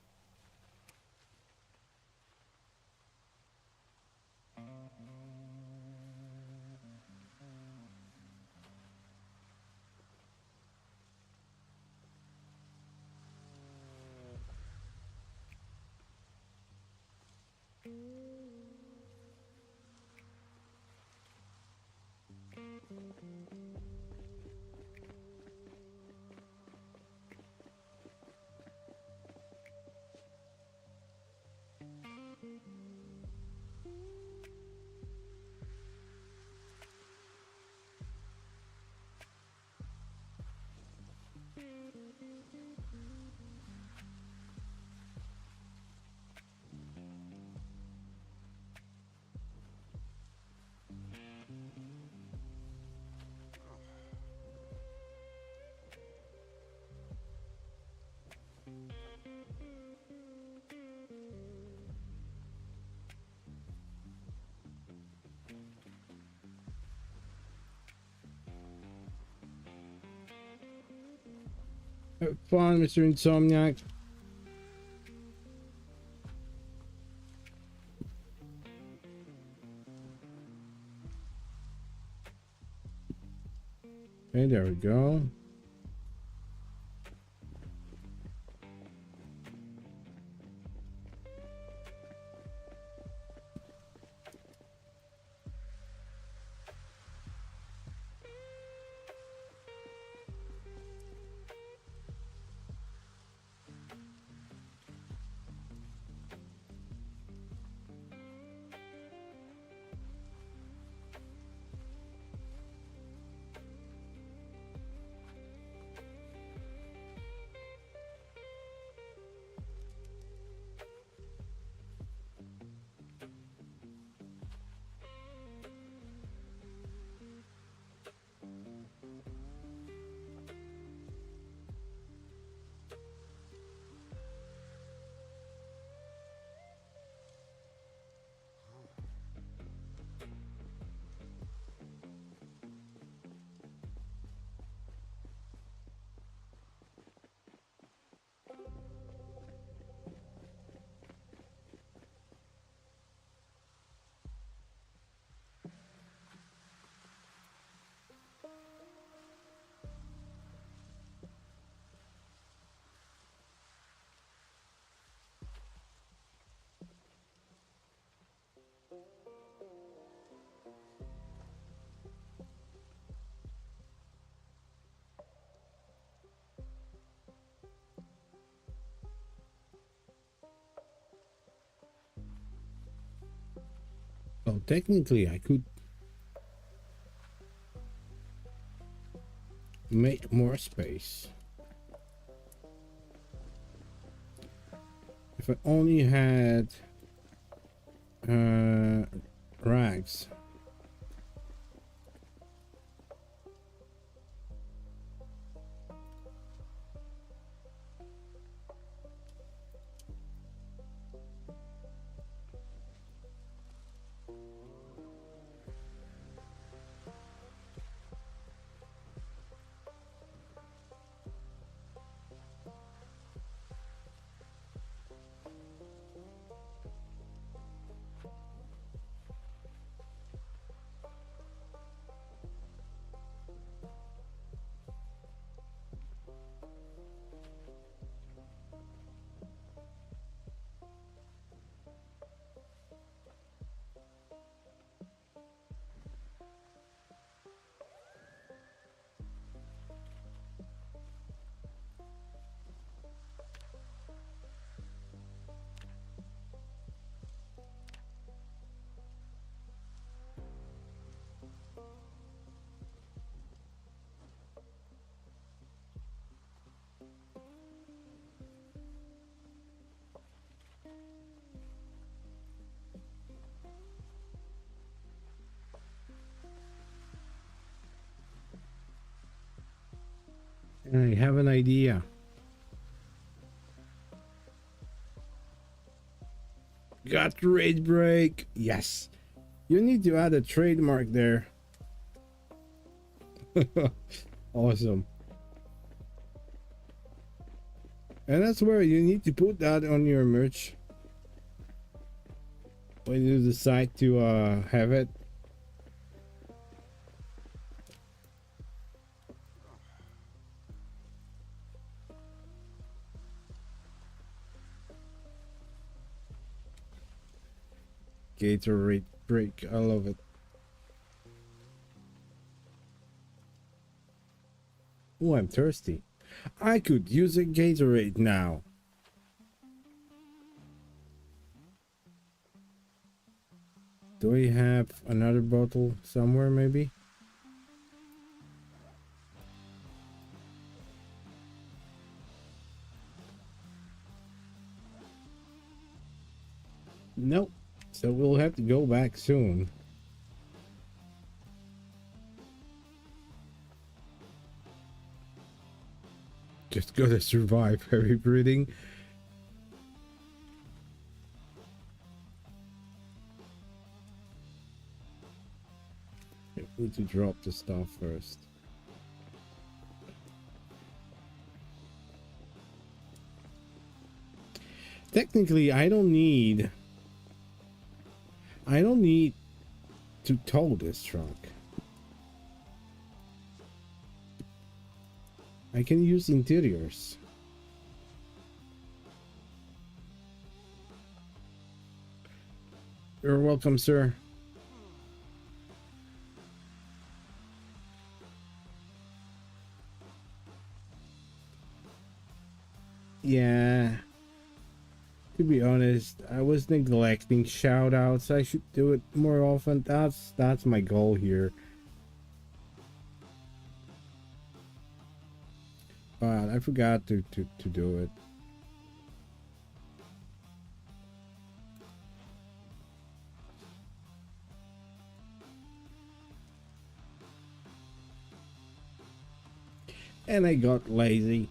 Speaker 1: Have fun, Mr. Insomniac. Okay, there we go. Oh, technically, I could make more space. If I only had rags. And I have an idea. Got trade break. Yes. You need to add a trademark there. Awesome. And that's where you need to put that on your merch. When you decide to have it. Gatorade break. I love it. Oh, I'm thirsty. I could use a Gatorade now. Do we have another bottle somewhere maybe? Nope. So we'll have to go back soon. Just gotta survive heavy breathing. I need to drop the stuff first. Technically, I don't need to tow this truck. I can use interiors. You're welcome, sir. Yeah. To be honest, I was neglecting shoutouts. I should do it more often. That's my goal here. But I forgot to do it. And I got lazy.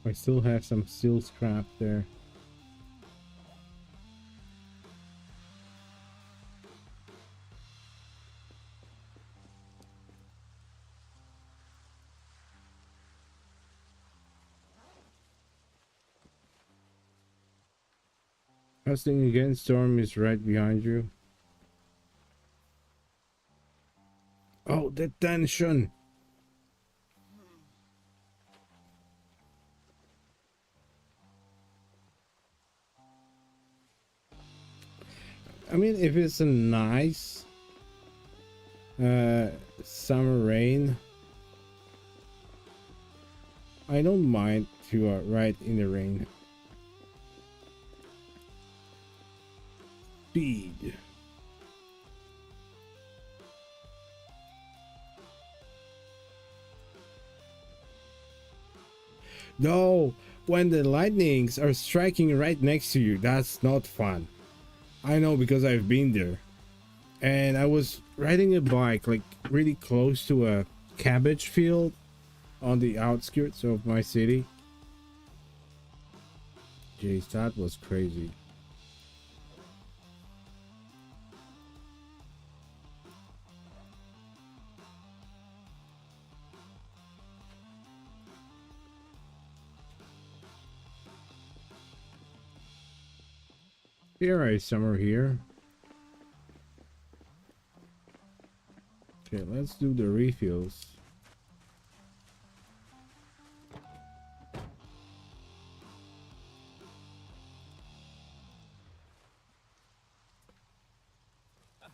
Speaker 1: I still have some steel scrap there. Hustling again, Storm is right behind you. Oh, detention! I mean, if it's a nice summer rain, I don't mind to ride in the rain. Speed. No, when the lightnings are striking right next to you, that's not fun. I know because I've been there. And I was riding a bike like really close to a cabbage field on the outskirts of my city. Jeez, that was crazy. Here is summer here. Okay, let's do the refills.
Speaker 2: I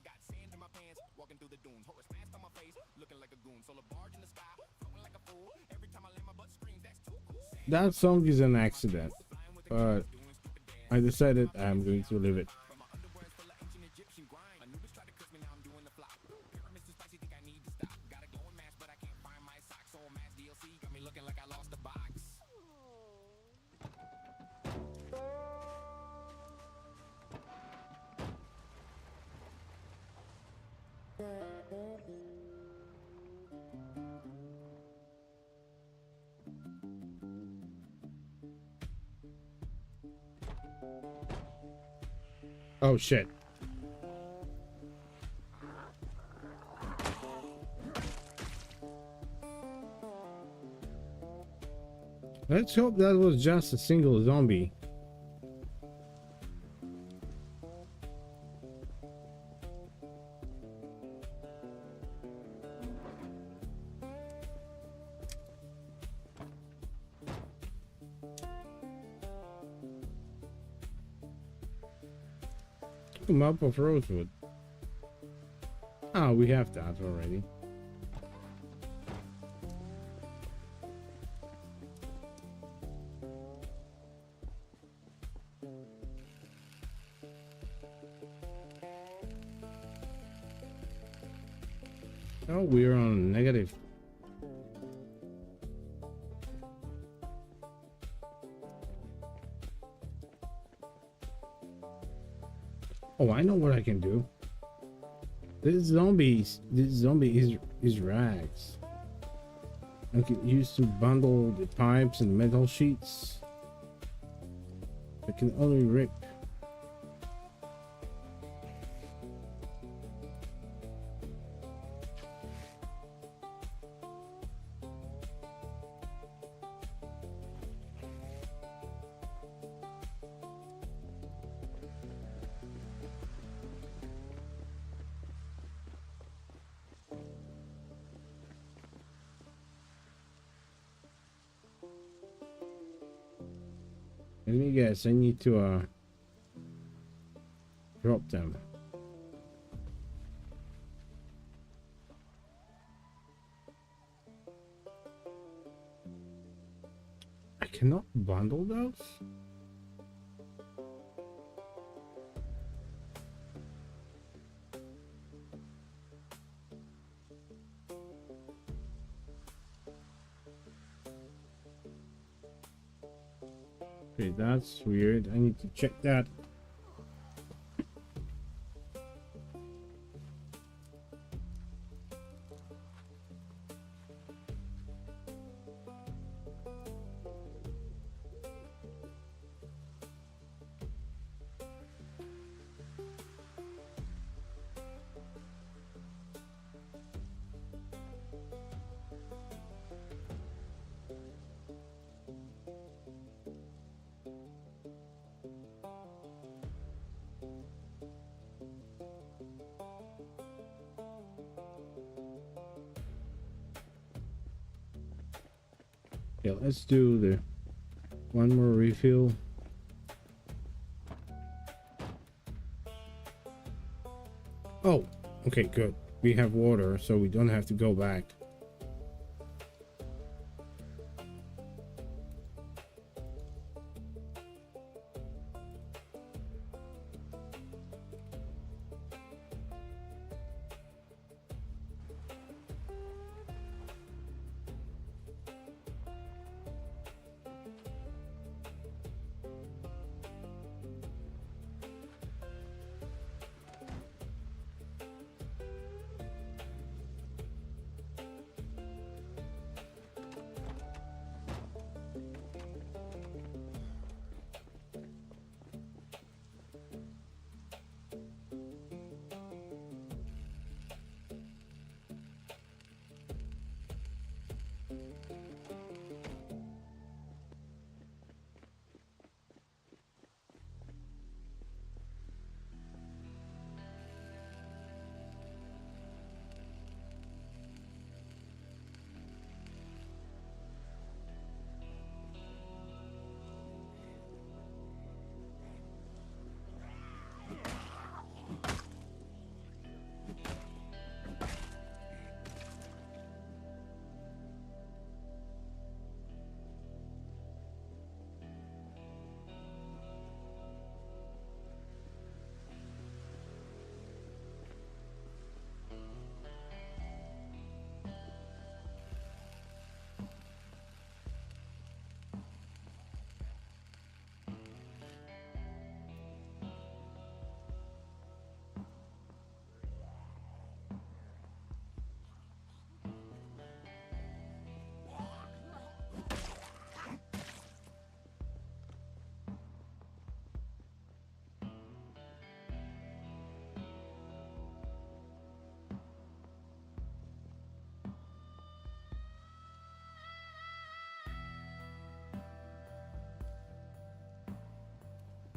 Speaker 2: got sand in my pants, walking through the dunes. Horse mask on my face, looking like a goon. Solar barge in the sky, floating like a fool. Every time I land my butt screams, that's too cool.
Speaker 1: That song is an accident, but I decided I'm going to leave it.
Speaker 2: My underwear's full of ancient Egyptian grind. Anubis tried to curse me, now I'm doing the flop. Pyramids too spicy, think I need to stop. Gotta go and mask, but I can't find my socks. So mass DLC got me looking like I lost a box.
Speaker 1: Oh shit. Let's hope that was just a single zombie. A map of rosewood. Ah, we have that already. Oh, we're on negative. Oh, I know what I can do. This zombie is rags. I can use to bundle the pipes and metal sheets. I can only rip. Let me guess, I need to drop them. I cannot bundle those? Okay, that's weird. I need to check that. Yeah, let's do the one more refill. Oh, okay, good. We have water, so we don't have to go back.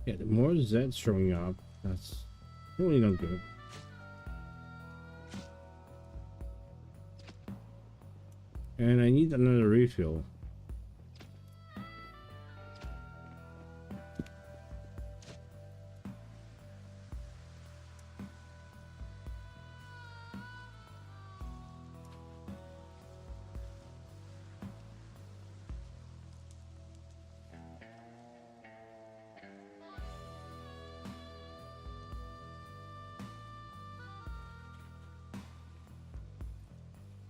Speaker 1: Yeah, the more Z's showing up, that's really not good. And I need another refill.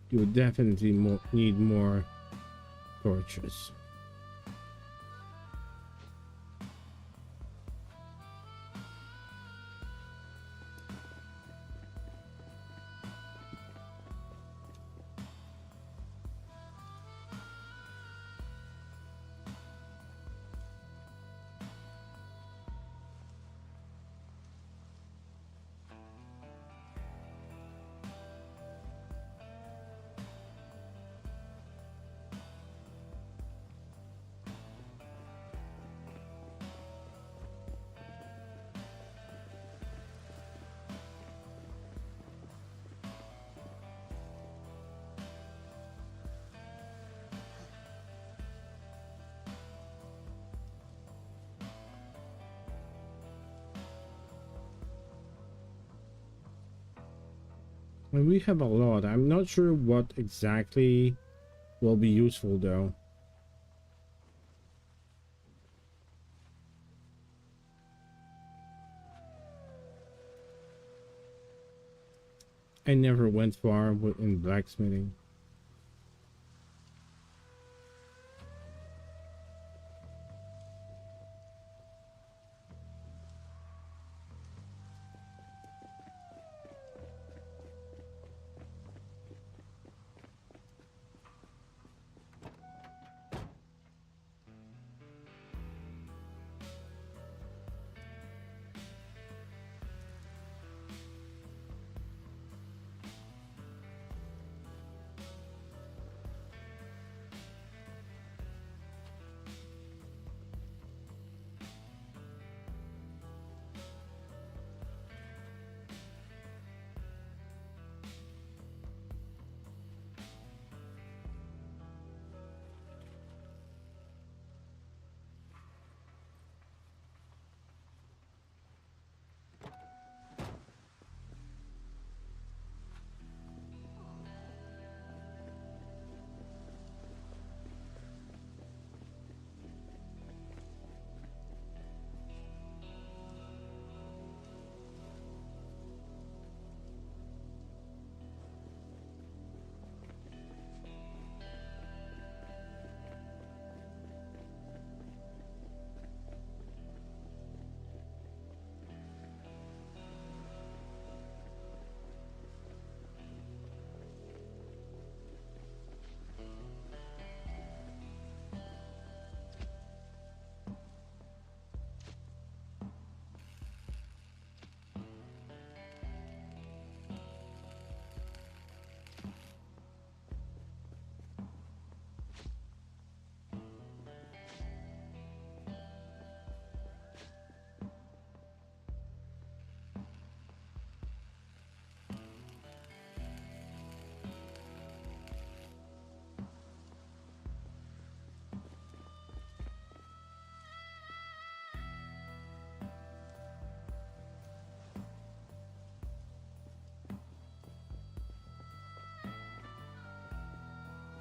Speaker 1: You would definitely need more torches. And we have a lot. I'm not sure what exactly will be useful though. I never went far in blacksmithing.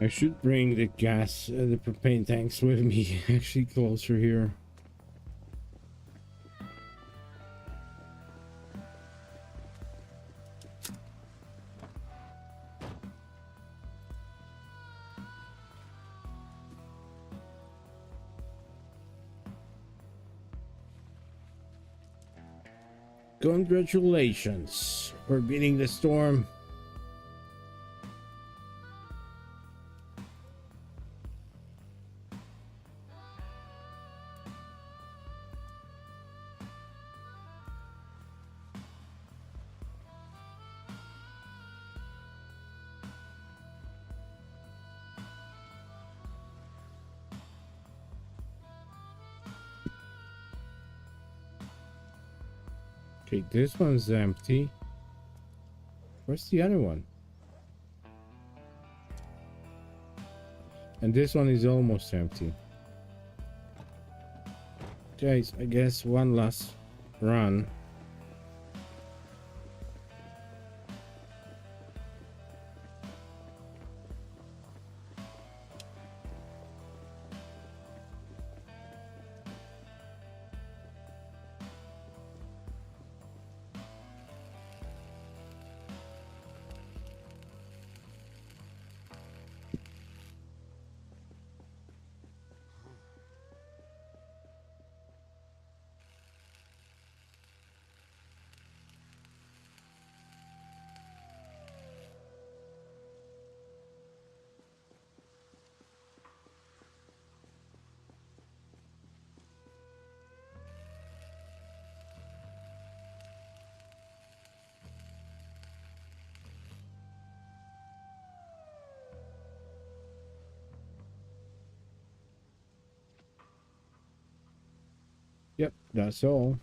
Speaker 1: I should bring the gas, the propane tanks with me actually closer here. Congratulations for beating the storm. Okay, this one's empty. Where's the other one? And this one is almost empty. Guys, I guess one last run. Yep, that's all.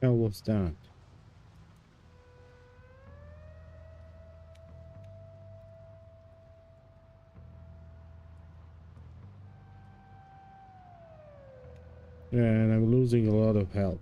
Speaker 1: hell was that? Yeah, and I'm losing a lot of health.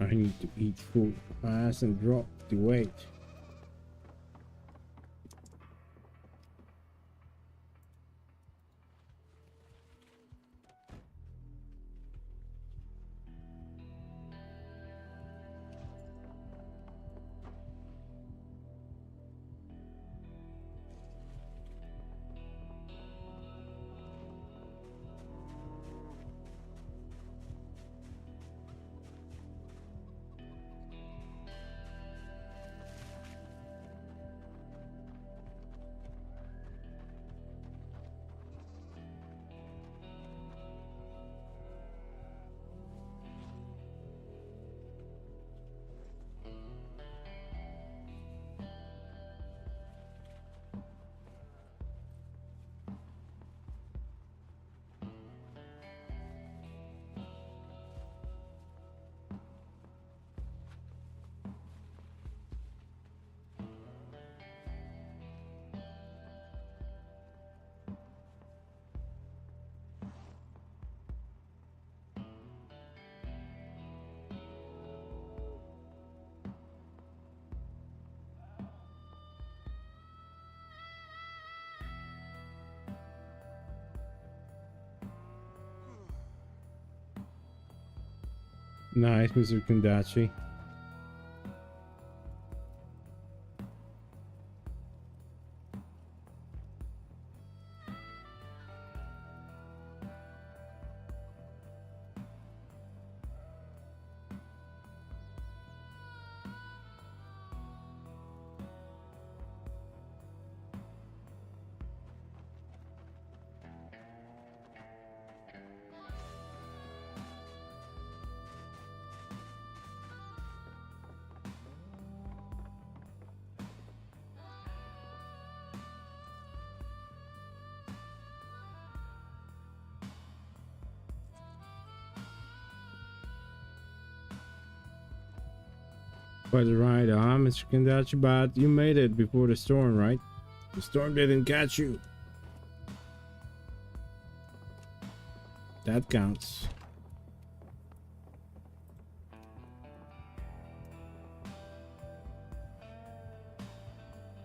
Speaker 1: I need to eat food fast and drop the weight. Nice, Mr. Kandachi. Quite right, Mr. Kandachi, but you made it before the storm, right? The storm didn't catch you. That counts.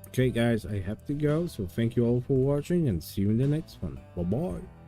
Speaker 1: Okay guys, I have to go, so thank you all for watching and see you in the next one. Bye bye.